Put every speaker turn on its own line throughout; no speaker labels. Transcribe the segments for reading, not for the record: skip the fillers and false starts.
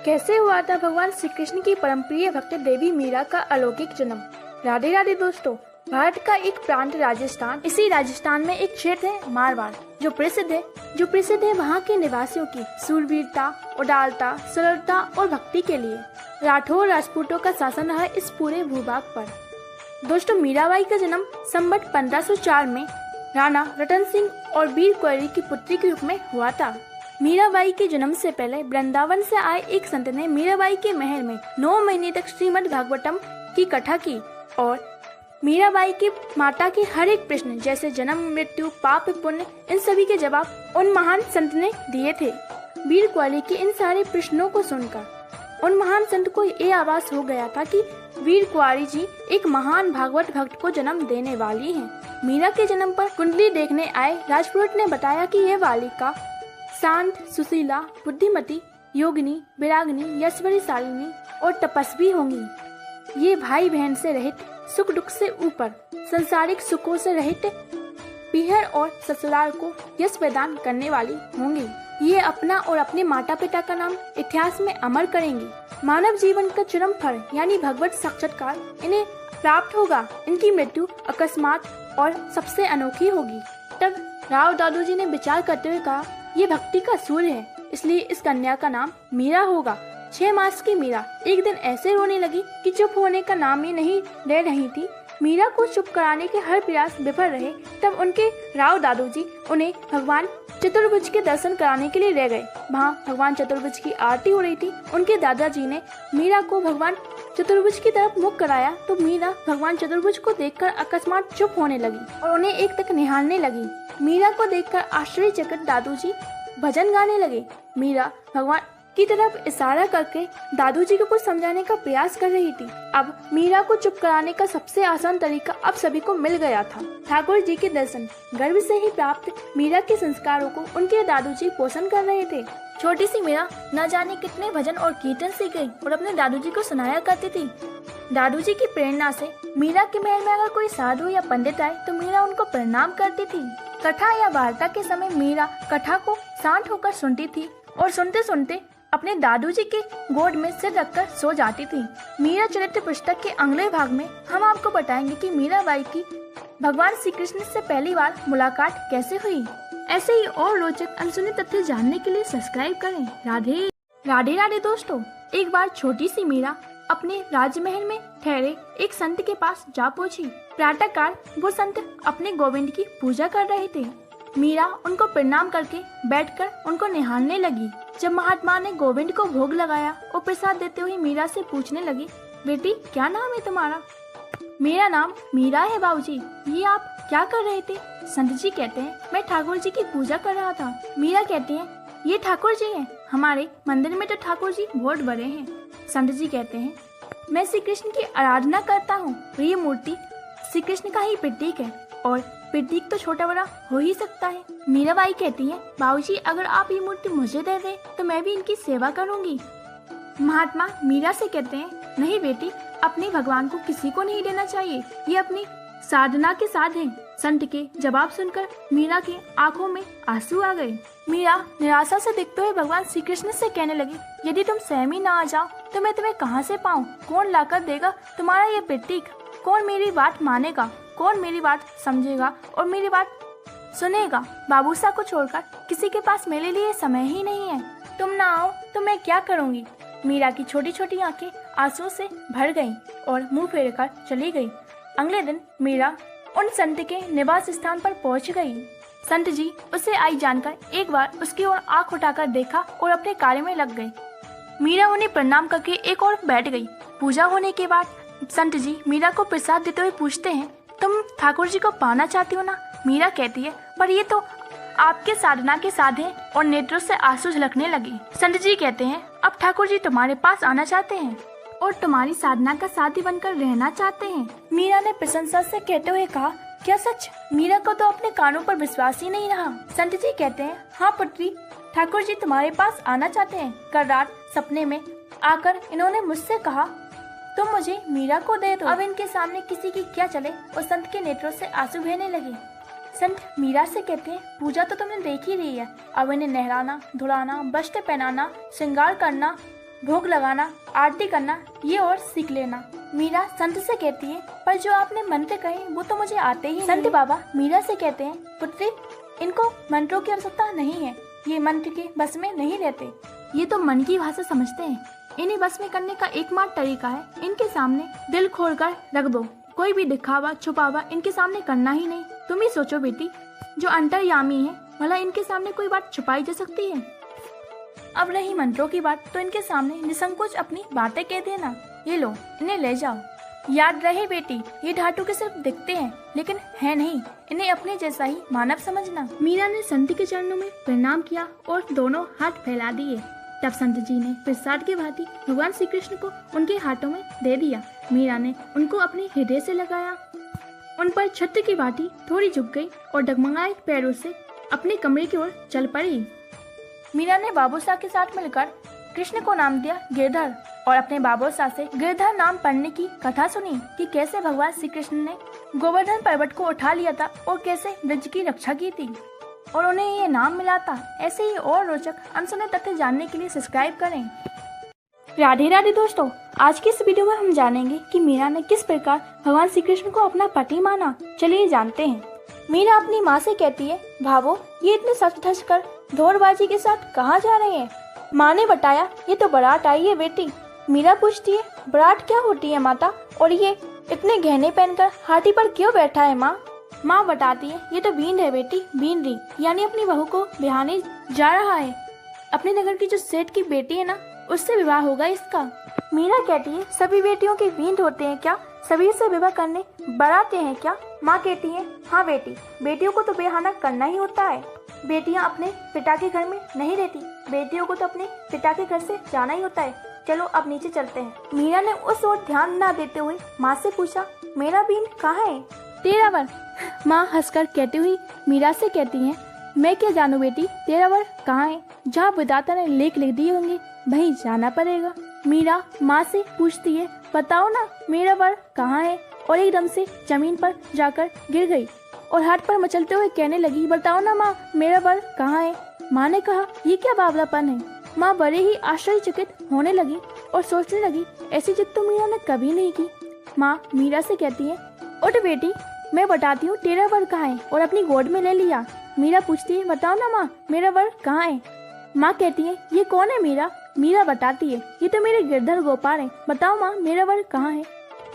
कैसे हुआ था भगवान श्री कृष्ण की परमप्रिय भक्त देवी मीरा का अलौकिक जन्म। राधे राधे दोस्तों, भारत का एक प्रांत राजस्थान, इसी राजस्थान में एक क्षेत्र है मारवाड़, जो प्रसिद्ध है वहाँ के निवासियों की सूरवीरता, उदारता, सरलता और भक्ति के लिए। राठौर राजपूतों का शासन रहा इस पूरे भूभाग पर। दोस्तों, मीराबाई का जन्म संवत 1504 में राणा रतन सिंह और वीर कुंवरी की पुत्री के रूप में हुआ था। मीराबाई के जन्म से पहले वृंदावन से आए एक संत ने मीराबाई के महल में 9 महीने तक श्रीमद् भागवतम की कथा की और मीराबाई की माता के हर एक प्रश्न जैसे जन्म, मृत्यु, पाप, पुण्य, इन सभी के जवाब उन महान संत ने दिए थे। वीर कुंवरी के इन सारे प्रश्नों को सुनकर उन महान संत को ये आभास हो गया था कि वीर कुंवरी जी एक महान भागवत भक्त को जन्म देने वाली हैं। मीरा के जन्म पर कुंडली देखने आए राजपुरोहित ने बताया कि यह बालिका शांत, सुशीला, बुद्धिमती, योगिनी, विरागिनी, यशस्वीशालिनी और तपस्वी होंगी। ये भाई बहन से रहित, सुख दुख से ऊपर, संसारिक सुखों से रहित, पीहर और ससुराल को यश प्रदान करने वाली होंगी। ये अपना और अपने माता पिता का नाम इतिहास में अमर करेंगी। मानव जीवन का चरम फल यानी भगवत साक्षात्कार इन्हें प्राप्त होगा। इनकी मृत्यु अकस्मात और सबसे अनोखी होगी। तब राव दादू जी ने विचार करते हुए कहा, ये भक्ति का सूर्य है, इसलिए इस कन्या का नाम मीरा होगा। 6 मास की मीरा एक दिन ऐसे रोने लगी कि चुप होने का नाम ही नहीं ले रही थी। मीरा को चुप कराने के हर प्रयास विफल रहे। तब उनके राव दादू जी उन्हें भगवान चतुर्भुज के दर्शन कराने के लिए ले गए। वहाँ भगवान चतुर्भुज की आरती हो रही थी। उनके दादाजी ने मीरा को भगवान चतुर्भुज की तरफ मुख कराया तो मीरा भगवान चतुर्भुज को देखकर अकस्मात चुप होने लगी और उन्हें एक तक निहारने लगी। मीरा को देखकर आश्चर्यचकित दादूजी भजन गाने लगे। मीरा भगवान की तरफ इशारा करके दादूजी को कुछ समझाने का प्रयास कर रही थी। अब मीरा को चुप कराने का सबसे आसान तरीका अब सभी को मिल गया था। ठाकुर जी के दर्शन गर्भ से ही प्राप्त मीरा के संस्कारों को उनके दादूजी पोषण कर रहे थे। छोटी सी मीरा न जाने कितने भजन और कीर्तन सीख गई और अपने दादूजी को सुनाया करती थी। दादूजी की प्रेरणा से मीरा के महल में अगर कोई साधु या पंडित आए तो मीरा उनको प्रणाम करती थी। कथा या वार्ता के समय मीरा कथा को शांत होकर सुनती थी और सुनते सुनते अपने दादूजी के गोद में सिर रखकर सो जाती थी। मीरा चरित्र पुस्तक के अगले भाग में हम आपको बताएंगे कि मीराबाई की भगवान श्री कृष्ण से पहली बार मुलाकात कैसे हुई। ऐसे ही और रोचक अनसुने तथ्य जानने के लिए सब्सक्राइब करें। राधे राधे राधे दोस्तों, एक बार छोटी सी मीरा अपने राजमहल में ठहरे एक संत के पास जा पहुंची। प्रातःकाल वो संत अपने गोविंद की पूजा कर रहे थे। मीरा उनको प्रणाम करके बैठकर उनको निहारने लगी। जब महात्मा ने गोविंद को भोग लगाया और प्रसाद देते हुए मीरा से पूछने लगी, बेटी क्या नाम है तुम्हारा? मेरा नाम मीरा है बाबूजी। ये आप क्या कर रहे थे? संत जी कहते हैं, मैं ठाकुर जी की पूजा कर रहा था। मीरा कहती है, ये ठाकुर जी हैं। हमारे मंदिर में तो ठाकुर जी बहुत बड़े हैं। संत जी कहते हैं, मैं श्री कृष्ण की आराधना करता हूँ। ये मूर्ति श्री कृष्ण का ही प्रतीक है और प्रतीक तो छोटा बड़ा हो ही सकता है। मीराबाई कहती है, बाबूजी अगर आप ये मूर्ति मुझे दे दे तो मैं भी इनकी सेवा करूंगी। महात्मा मीरा से कहते हैं, नहीं बेटी, अपने भगवान को किसी को नहीं देना चाहिए। ये अपनी साधना के साथ हैं। संत के जवाब सुनकर मीरा की आंखों में आंसू आ गए। मीरा निराशा से देखते हुए भगवान श्री कृष्ण से कहने लगी, यदि तुम स्वयं ही ना आ जाओ तो मैं तुम्हें कहाँ से पाऊँ? कौन लाकर देगा तुम्हारा ये प्रतीक? कौन मेरी बात मानेगा? कौन मेरी बात समझेगा और मेरी बात सुनेगा? बाबूसा को छोड़कर किसी के पास मेरे लिए समय ही नहीं है। तुम ना आओ तो मैं क्या करूँगी? मीरा की छोटी छोटी आंखें आंसू से भर गईं और मुंह फेरकर चली गई। अगले दिन मीरा उन संत के निवास स्थान पर पहुंच गई। संत जी उसे आई जानकर एक बार उसकी ओर आंख उठाकर देखा और अपने कार्य में लग गए। मीरा उन्हें प्रणाम करके एक और बैठ गई। पूजा होने के बाद संत जी मीरा को प्रसाद देते हुए पूछते हैं, तुम ठाकुर जी को पाना चाहती हो ना? मीरा कहती है, पर ये तो आपके साधना के साथ है और नेत्रों से आंसू झलकने लगे। संत जी कहते हैं, अब ठाकुर जी तुम्हारे पास आना चाहते हैं और तुम्हारी साधना का साथी बनकर रहना चाहते हैं। मीरा ने प्रशंसा से कहते हुए कहा, क्या सच? मीरा को तो अपने कानों पर विश्वास ही नहीं रहा। संत जी कहते हैं, हाँ पुत्री, ठाकुर जी तुम्हारे पास आना चाहते हैं। कल रात सपने में आकर इन्होंने मुझसे कहा, तुम मुझे मीरा को दे दो। अब इनके सामने किसी की क्या चले और संत के नेत्रों से आंसू बहने लगे। संत मीरा से कहते हैं, पूजा तो तुमने देख ही रही है। अब इन्हें नहलाना, धुलाना, वस्त्र पहनाना, श्रृंगार करना भोग लगाना, आरती करना ये और सीख लेना। मीरा संत से कहती है, पर जो आपने मंत्र कहे वो तो मुझे आते ही नहीं। संत बाबा मीरा से कहते हैं, पुत्री इनको मंत्रों की आवश्यकता नहीं है, ये मंत्र के बस में नहीं रहते, ये तो मन की भाषा समझते हैं। इन्हें बस में करने का एकमात्र तरीका है इनके सामने दिल खोलकर रख दो। कोई भी दिखावा छुपावा इनके सामने करना ही नहीं। तुम ही सोचो बेटी, जो अंतर्यामी है भला इनके सामने कोई बात छुपाई जा सकती है? अब रही मंत्रों की बात, तो इनके सामने निसंकोच अपनी बातें कह देना। ये लो इन्हें ले जाओ। याद रहे बेटी, ये ढाटू के सिर्फ दिखते हैं लेकिन है नहीं, इन्हें अपने जैसा ही मानव समझना। मीरा ने संत के चरणों में प्रणाम किया और दोनों हाथ फैला दिए। तब संत जी ने प्रसाद की भांति भगवान श्री कृष्ण को उनके हाथों में दे दिया। मीरा ने उनको अपने हृदय से लगाया, उन पर छत्र की भांति थोड़ी झुक गई और डगमगाए पैरों से अपने कमरे की ओर चल पड़ी। मीरा ने बाबूसा के साथ मिलकर कृष्ण को नाम दिया गिरधर और अपने बाबूसा से गिरधर नाम पढ़ने की कथा सुनी कि कैसे भगवान श्री कृष्ण ने गोवर्धन पर्वत को उठा लिया था और कैसे ब्रज की रक्षा की थी और उन्हें ये नाम मिला था। ऐसे ही और रोचक अनसुने तथ्य जानने के लिए सब्सक्राइब करें। राधे राधे दोस्तों, आज की इस वीडियो में हम जानेंगे कि मीरा ने किस प्रकार भगवान श्री कृष्ण को अपना पति माना। चलिए जानते हैं। मीरा अपनी माँ से कहती है, भावो ये इतने सच धज कर धोरबाजी के साथ कहाँ जा रहे हैं? माँ ने बताया, ये तो बारात आई है बेटी। मीरा पूछती है, बारात क्या होती है माता, और ये इतने गहने पहनकर हाथी पर क्यों बैठा है माँ? माँ बताती है, ये तो बींद है बेटी, बींदरी, यानी अपनी बहू को ब्याहने जा रहा है। अपने नगर की जो सेठ की बेटी है ना, उससे विवाह होगा इसका। मीरा कहती है, सभी बेटियों के बींद होते हैं क्या? सभी से विवाह करने बराते हैं क्या? माँ कहती है, हाँ बेटी, बेटियों को तो ब्याहना करना ही होता है। बेटियाँ अपने पिता के घर में नहीं रहती, बेटियों को तो अपने पिता के घर से जाना ही होता है। चलो अब नीचे चलते हैं। मीरा ने उस ओर ध्यान न देते हुए माँ से पूछा, मेरा बींद कहाँ है? तेरा वर। माँ हंसकर कहती हुई मीरा से कहती है, मैं क्या जानू बेटी, तेरा वर कहाँ है? जहाँ विधाता ने लेख लिख दिए होंगे वहीं जाना पड़ेगा। मीरा माँ से पूछती है, बताओ ना मेरा वर कहाँ है? और एकदम से जमीन पर जाकर गिर गई और हाथ पर मचलते हुए कहने लगी, बताओ ना माँ मेरा वर कहाँ है? माँ ने कहा, ये क्या बावलापन है? माँ बड़े ही आश्चर्यचकित होने लगी और सोचने लगी, ऐसी जिद तो मीरा ने कभी नहीं की। माँ मीरा से कहती है, उठ बेटी, मैं बताती हूँ तेरा वर कहाँ है, और अपनी गोद में ले लिया। मीरा पूछती है, बताओ ना माँ मेरा वर कहाँ है? माँ कहती है, ये कौन है मीरा? मीरा बताती है, ये तो मेरे गिरधर गोपाल है, बताओ माँ मेरा वर कहाँ है?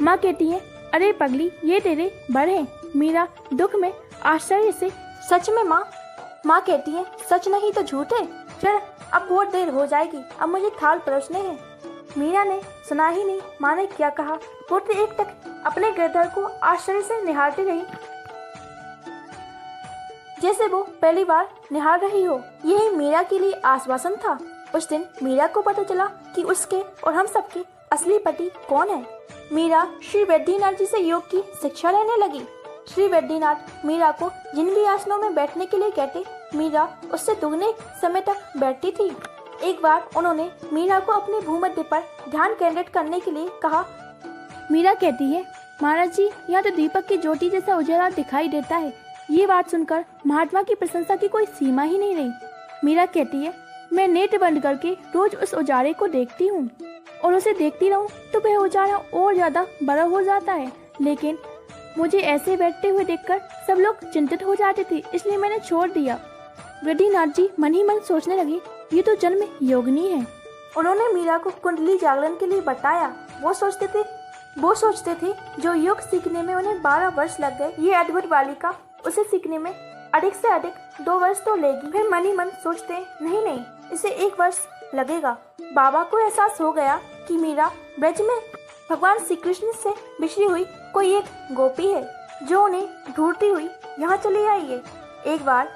माँ कहती है, अरे पगली, ये तेरे वर है। मीरा दुख में आश्चर्य से, सच में माँ? माँ कहती है, सच नहीं तो झूठ है। चल अब बहुत देर हो जाएगी, अब मुझे थाल परोसने हैं। मीरा ने सुना ही नहीं माँ ने क्या कहा। पुत्र एक तक अपने गिरधर को आश्चर्य से निहारती रही, जैसे वो पहली बार निहार रही हो। यही मीरा के लिए आश्वासन था। उस दिन मीरा को पता चला कि उसके और हम सबके असली पति कौन है। मीरा श्री वैद्यनाथ जी से योग की शिक्षा लेने लगी। श्री वैद्यनाथ मीरा को जिन भी आसनों में बैठने के लिए कहते, मीरा उससे दुगने समय तक बैठती थी। एक बार उन्होंने मीरा को अपने भूमध्य पर ध्यान केंद्रित करने के लिए कहा। मीरा कहती है, महाराज जी, यहाँ तो दीपक की ज्योति जैसा उजाला दिखाई देता है। ये बात सुनकर महात्मा की प्रशंसा की कोई सीमा ही नहीं रही। मीरा कहती है, मैं नेत्र बंद करके रोज उस उजाले को देखती हूँ और उसे देखती रहूँ तो वह उजाला और ज्यादा बड़ा हो जाता है, लेकिन मुझे ऐसे बैठते हुए देखकर सब लोग चिंतित हो जाते थे, इसलिए मैंने छोड़ दिया। वैद्यनाथ जी मन ही मन सोचने लगे, ये तो जन्म योगिनी है। उन्होंने मीरा को कुंडली जागरण के लिए बताया। वो सोचते थे जो योग सीखने में उन्हें 12 वर्ष लग गए, ये अद्भुत बालिका उसे सीखने में अधिक से अधिक 2 वर्ष तो लेगी। फिर मन ही मन सोचते, नहीं इसे 1 वर्ष लगेगा। बाबा को एहसास हो गया कि मीरा ब्रज में भगवान श्री कृष्ण से बिछड़ी हुई कोई एक गोपी है जो उन्हें ढूंढती हुई यहाँ चली आई है। एक बार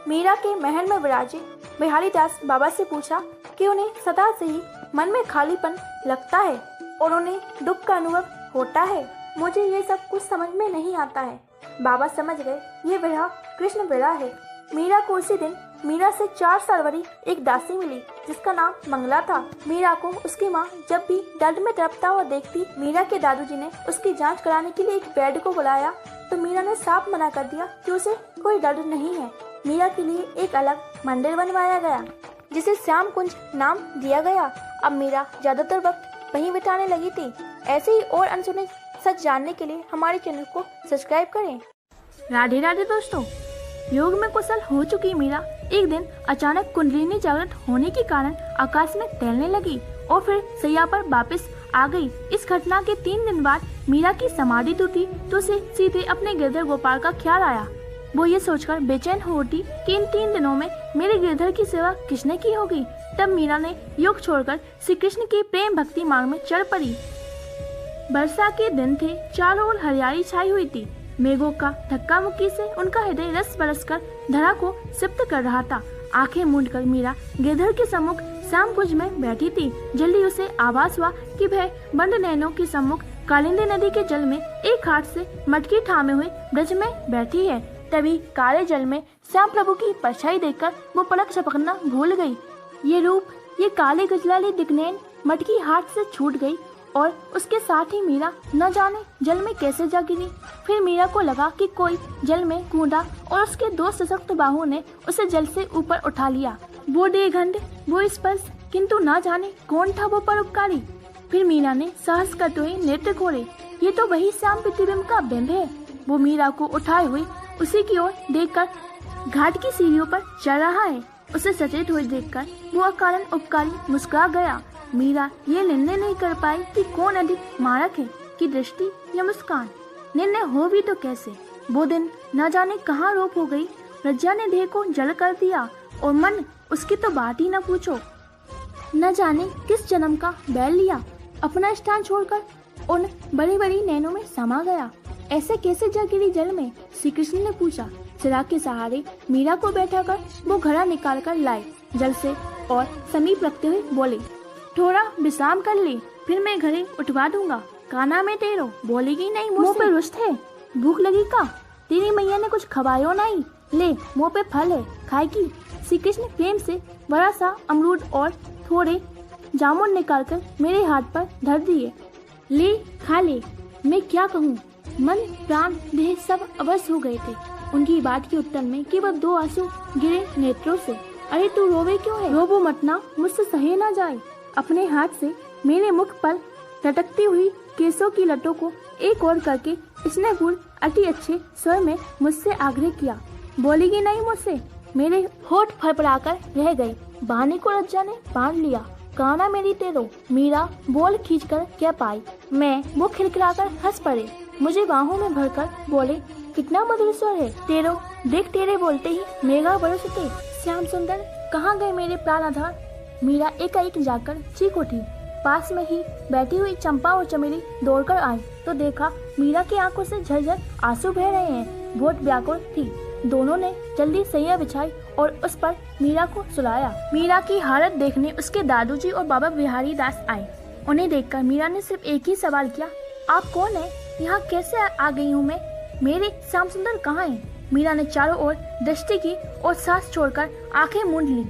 मीरा के महल में विराजे बिहारी दास बाबा से पूछा कि उन्हें सदा से ही मन में खालीपन लगता है और उन्हें दुख का अनुभव होता है। मुझे ये सब कुछ समझ में नहीं आता है। बाबा समझ गए ये विरह कृष्ण विरह है। मीरा को उसी दिन मीरा से 4 साल बड़ी एक दासी मिली जिसका नाम मंगला था। मीरा को उसकी माँ जब भी दर्द में तड़पता हुआ देखती, मीरा के दादूजी ने उसकी जांच कराने के लिए एक वैद्य को बुलाया तो मीरा ने साफ मना कर दिया कि उसे कोई दर्द नहीं है। मीरा के लिए एक अलग मंदिर बनवाया गया। जिसे श्याम कुंज नाम दिया गया। अब मीरा ज्यादातर वक्त वहीं बिताने लगी थी। ऐसे ही और अनसुने सच जानने के लिए हमारे चैनल को सब्सक्राइब करें। राधे राधे दोस्तों, योग में कुशल हो चुकी मीरा एक दिन अचानक कुंडलिनी जागृत होने के कारण आकाश में तैरने लगी और फिर सैया पर वापस आ गई। इस घटना के 3 दिन बाद मीरा की समाधि टूटी तो उसे सीधे अपने गिरधर गोपाल का ख्याल आया। वो ये सोचकर बेचैन हो उठी कि इन 3 दिनों में मेरे गिरधर की सेवा किसने की होगी। तब मीरा ने योग छोड़कर श्री कृष्ण के प्रेम भक्ति मार्ग में चढ़ पड़ी। वर्षा के दिन थे, चारों ओर हरियाली छाई हुई थी। मेघों का धक्का मुक्की से उनका हृदय रस बरस कर धरा को सिक्त कर रहा था। आंखें मूंदकर मीरा गिरधर के सम्मुख श्याम कुंज में बैठी थी। जल्दी उसे आभास हुआ कि वह बंद नैनों के सम्मुख कालिंदी नदी के जल में एक हाथ से मटकी थामे हुए ब्रज में बैठी है। तभी काले जल में श्याम प्रभु की परछाई देखकर वो पलक झपकना भूल गई। ये रूप, ये काले गजलाली दिग्नैन मटकी हाथ से छूट गई और उसके साथ ही मीरा न जाने जल में कैसे जा गिरी। फिर मीरा को लगा कि कोई जल में कूदा और उसके 2 सशक्त बाहुओं ने उसे जल से ऊपर उठा लिया। वो देहगंध, वो स्पर्श, किंतु न जाने कौन था वो परोपकारी। फिर मीरा ने साहस करते हुए नेत्र खोले। ये तो वही श्याम प्रतिबिंब का बिंब है। वो मीरा को उठाए हुए उसी की ओर देखकर घाट की सीढ़ियों पर चढ़ रहा है। उसे सचेत हुए देखकर वो अकारण उपकारी मुस्कुरा गया। मीरा ये निर्णय नहीं कर पाई कि कौन अधिक मारक है, कि दृष्टि या मुस्कान। निर्णय हो भी तो कैसे। वो दिन न जाने कहाँ रोप हो गई। लज्जा ने देह को जल कर दिया और मन, उसकी तो बात ही न पूछो। न जाने किस जन्म का बैल लिया, अपना स्थान छोड़कर उन बड़ी बड़ी नैनों में समा गया। ऐसे कैसे जा गिरी जल में? श्री कृष्ण ने पूछा। चिराग के सहारे मीरा को बैठाकर वो घड़ा निकाल कर लाए जल से और समीप रखते हुए बोले, थोड़ा विश्राम कर ले, फिर मैं घड़े उठवा दूंगा। काना में तेरो बोलेगी नहीं, मुँह पे रुष्ट है। भूख लगी का? तेरी मैया ने कुछ खवायो नहीं, ले मुँह पे फल है, खाएगी। श्री कृष्ण प्रेम से बड़ा सा अमरूद और थोड़े जामुन निकालकर मेरे हाथ पर धर दिए। ले खा ले। मैं क्या कहूँ, मन प्राण देह सब अवश्य हो गए थे। उनकी बात के उत्तर में केवल 2 आंसू गिरे नेत्रों से। अरे तू रोवे क्यों है? रोबो मत ना, मुझसे सहे ना जाए। अपने हाथ से मेरे मुख पर लटकती हुई केसों की लटों को एक और करके इसने गुण अति अच्छे स्वर में मुझसे आग्रह किया। बोलेगी नहीं मुझसे? मेरे होठ फड़फड़ाकर रह गए। बहाने को लज्जा ने बांध लिया। काना मेरी तेरो। मीरा बोल खींचकर क्या पाई। मैं वो खिलखिलाकर हंस पड़े। मुझे बाहों में भरकर बोले, कितना मधुर स्वर है तेरो। देख तेरे बोलते ही मेघा बरसते। श्याम सुंदर, कहाँ गए मेरे प्राण आधार? मीरा एकाएक जाकर चीख उठी। पास में ही बैठी हुई चंपा और चमेली दौड़कर आई तो देखा मीरा की आंखों से झरझर आंसू बह रहे हैं। बहुत व्याकुल थी। दोनों ने जल्दी सैया बिछाई और उस पर मीरा को सुलाया। मीरा की हालत देखने उसके दादूजी और बाबा बिहारी दास आए। उन्हें देखकर मीरा ने सिर्फ एक ही सवाल किया, आप कौन है? यहाँ कैसे आ गई हूँ मैं? मेरे श्याम सुंदर कहाँ है? मीरा ने चारों ओर दृष्टि की और सांस छोड़कर आंखें मूंद ली।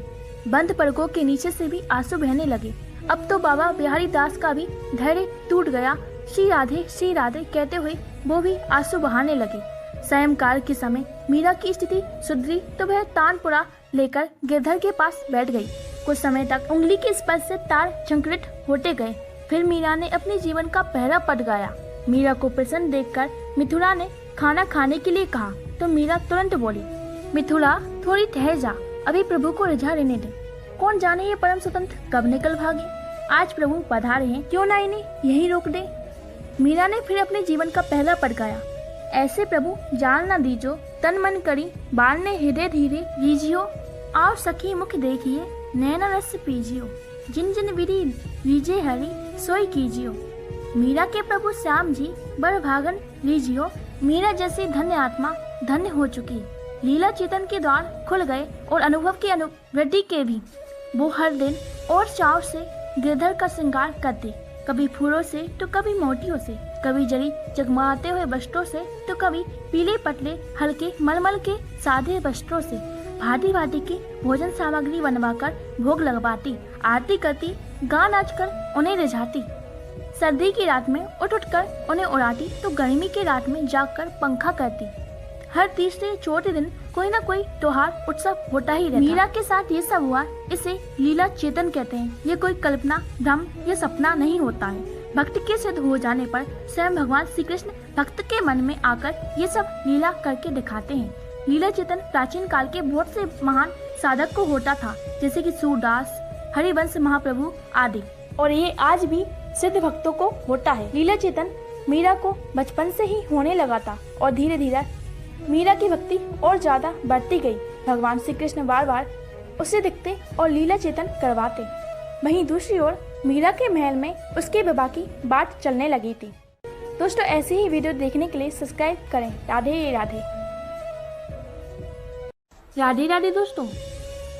बंद पलकों के नीचे से भी आंसू बहने लगे। अब तो बाबा बिहारी दास का भी धैर्य टूट गया। श्री राधे कहते हुए वो भी आंसू बहाने लगे। सायंकाल के समय मीरा की स्थिति सुधरी तो वह तानपुरा लेकर गिरधर के पास बैठ गई। कुछ समय तक उंगली के स्पर्श से तार झंकृत होते गए। फिर मीरा ने अपने जीवन का पहला पद गाया। मीरा को प्रसन्न देखकर मिथुला ने खाना खाने के लिए कहा तो मीरा तुरंत बोली, मिथुला थोड़ी ठहर जा, अभी प्रभु को रिझा रहने दे। कौन जाने ये परम स्वतंत्र कब निकल भागे। आज प्रभु पधारे हैं, क्यों ना इन्हें यही रोक दे। मीरा ने फिर अपने जीवन का पहला पद गाया। ऐसे प्रभु जान न दीजो, तन मन करी बाल ने हृदय धीरे रीजियो। और सखी मुख देखिए, नैना रस पीजियो। जिन जिन विधि रीजे हरि सोई कीजियो। मीरा के प्रभु श्याम जी बड़ भागन लीजियो। मीरा जैसी धन्य आत्मा धन्य हो चुकी। लीला चेतन के द्वार खुल गए और अनुभव की अनुवृत्ति के भी। वो हर दिन और चाव से गिरधर का श्रृंगार करते, कभी फूलों से तो कभी मोतियों से, कभी जरी जगमगाते हुए वस्त्रों से तो कभी पीले पतले हल्के मलमल के सादे वस्त्रों से। भांति भांति की भोजन सामग्री बनवाकर भोग लगवाती, आरती करती, गा नाच कर उन्हें रिझाती। सर्दी की रात में उठ कर उन्हें उड़ाती तो गर्मी की रात में जागकर पंखा करती। हर तीसरे चौथे दिन कोई ना कोई त्योहार उत्सव होता ही रहता। मीरा के साथ ये सब हुआ, इसे लीला चेतन कहते हैं। ये कोई कल्पना, भ्रम या सपना नहीं होता है। भक्त के सिद्ध हो जाने पर स्वयं भगवान श्री कृष्ण भक्त के मन में आकर ये सब लीला करके दिखाते हैं। लीला चेतन प्राचीन काल के बहुत से महान साधक को होता था, जैसे कि सूरदास, हरिवंश महाप्रभु आदि, और ये आज भी सिद्ध भक्तों को होता है। लीला चेतन मीरा को बचपन से ही होने लगा था और धीरे धीरे मीरा की भक्ति और ज्यादा बढ़ती गई। भगवान श्री कृष्ण बार बार उसे दिखते और लीला चेतन करवाते। वहीं दूसरी ओर मीरा के महल में उसके विवाह की बात चलने लगी थी। दोस्तों, ऐसे ही वीडियो देखने के लिए सब्सक्राइब करें। राधे राधे। राधे राधे। दोस्तों,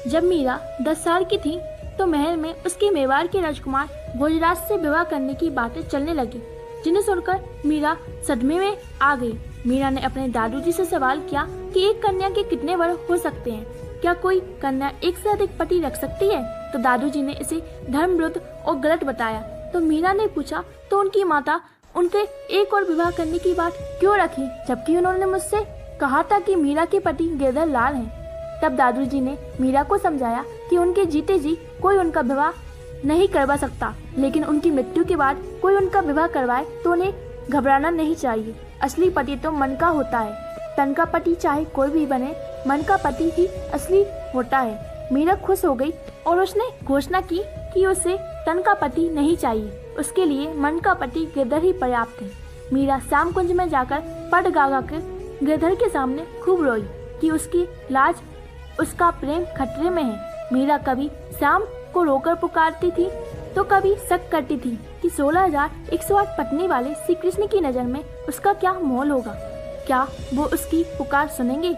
जब मीरा 10 साल की थी तो महल में उसके मेवाड़ के राजकुमार भोजराज से विवाह करने की बातें चलने लगी, जिन्हें सुनकर मीरा सदमे में आ गई। मीरा ने अपने दादूजी से सवाल किया कि एक कन्या के कितने वर हो सकते हैं, क्या कोई कन्या एक से अधिक पति रख सकती है? तो दादूजी ने इसे धर्म विरुद्ध और गलत बताया। तो मीरा ने पूछा, तो उनकी माता उनके एक और विवाह करने की बात क्यों रखी, जबकि उन्होंने मुझसे कहा था कि मीरा के पति गिरधर लाल हैं। तब दादूजी ने मीरा को समझाया कि उनके जीते जी कोई उनका विवाह नहीं करवा सकता, लेकिन उनकी मृत्यु के बाद कोई उनका विवाह करवाए तो उन्हें घबराना नहीं चाहिए। असली पति तो मन का होता है। तन का पति चाहे कोई भी बने, मन का पति ही असली होता है। मीरा खुश हो गई और उसने घोषणा की कि उसे तन का पति नहीं चाहिए, उसके लिए मन का पति गिरधर ही पर्याप्त है। मीरा श्याम कुंज में जाकर पट गा कर गिरधर के सामने खूब रोई कि उसकी लाज, उसका प्रेम खतरे में है। मीरा कभी श्याम को रोकर पुकारती थी तो कभी शक करती थी कि 16,108 पत्नी वाले श्री कृष्ण की नजर में उसका क्या मोल होगा, क्या वो उसकी पुकार सुनेंगे।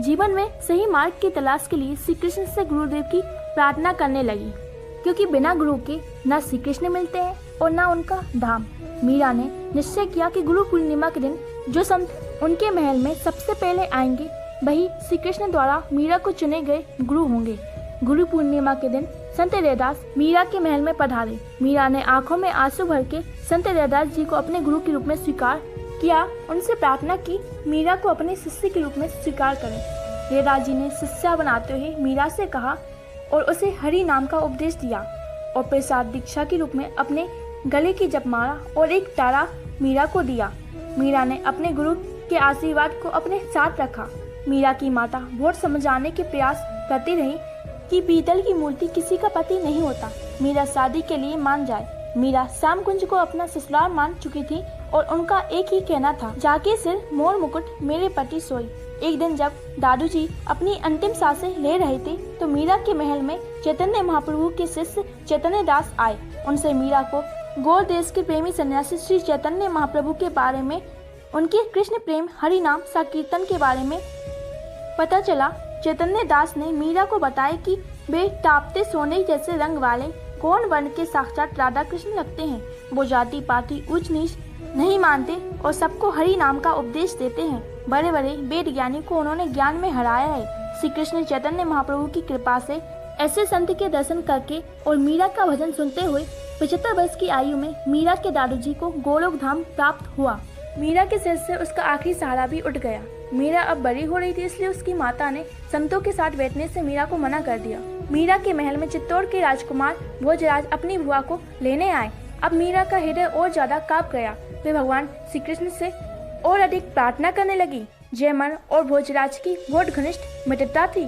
जीवन में सही मार्ग की तलाश के लिए श्री कृष्ण से गुरुदेव की प्रार्थना करने लगी, क्योंकि बिना गुरु के न श्री कृष्ण मिलते हैं और न उनका धाम। मीरा ने निश्चय किया कि गुरु पूर्णिमा के दिन जो संत उनके महल में सबसे पहले आएंगे वही श्री कृष्ण द्वारा मीरा को चुने गए गुरु होंगे। गुरु पूर्णिमा के दिन संत रैदास मीरा के महल में पधारे। मीरा ने आंखों में आंसू भर के संत रैदास जी को अपने गुरु के रूप में स्वीकार किया। उनसे प्रार्थना की मीरा को अपने शिष्य के रूप में स्वीकार करें। रैदास जी ने शिष्या बनाते हुए मीरा से कहा और उसे हरि नाम का उपदेश दिया और प्रसाद दीक्षा के रूप में अपने गले की जपमाला और एक तारा मीरा को दिया। मीरा ने अपने गुरु के आशीर्वाद को अपने साथ रखा। मीरा की माता बहुत समझाने के प्रयास करती रही कि पीतल की मूर्ति किसी का पति नहीं होता, मीरा शादी के लिए मान जाए। मीरा श्याम कुंज को अपना ससुराल मान चुकी थी और उनका एक ही कहना था, जाके सिर मोर मुकुट मेरे पति सोई। एक दिन जब दादूजी अपनी अंतिम सांसें ले रहे थे तो मीरा के महल में चैतन्य महाप्रभु के शिष्य चैतन्य दास आए। उनसे मीरा को गौड़ देश के प्रेमी सन्यासी श्री चैतन्य महाप्रभु के बारे में, उनके कृष्ण प्रेम हरि नाम संकीर्तन के बारे में पता चला। चैतन्य दास ने मीरा को बताया कि वे तापते सोने जैसे रंग वाले गौड़ वर्ण के साक्षात राधा कृष्ण लगते हैं। वो जाति पाति ऊंच नीच नहीं मानते और सबको हरि नाम का उपदेश देते हैं। बड़े बड़े वेद ज्ञानी को उन्होंने ज्ञान में हराया है। श्री कृष्ण चैतन्य महाप्रभु की कृपा से ऐसे संत के दर्शन करके और मीरा का भजन सुनते हुए 75 वर्ष की आयु में मीरा के दादूजी को गोलोक धाम प्राप्त हुआ। मीरा के सिर से उसका आखिरी सहारा भी उठ गया। मीरा अब बड़ी हो रही थी, इसलिए उसकी माता ने संतों के साथ बैठने से मीरा को मना कर दिया। मीरा के महल में चित्तौड़ के राजकुमार भोजराज अपनी बुआ को लेने आए। अब मीरा का हृदय और ज्यादा कांप गया। वे भगवान श्री कृष्ण से और अधिक प्रार्थना करने लगी। जयमल और भोजराज की बहुत घनिष्ठ मित्रता थी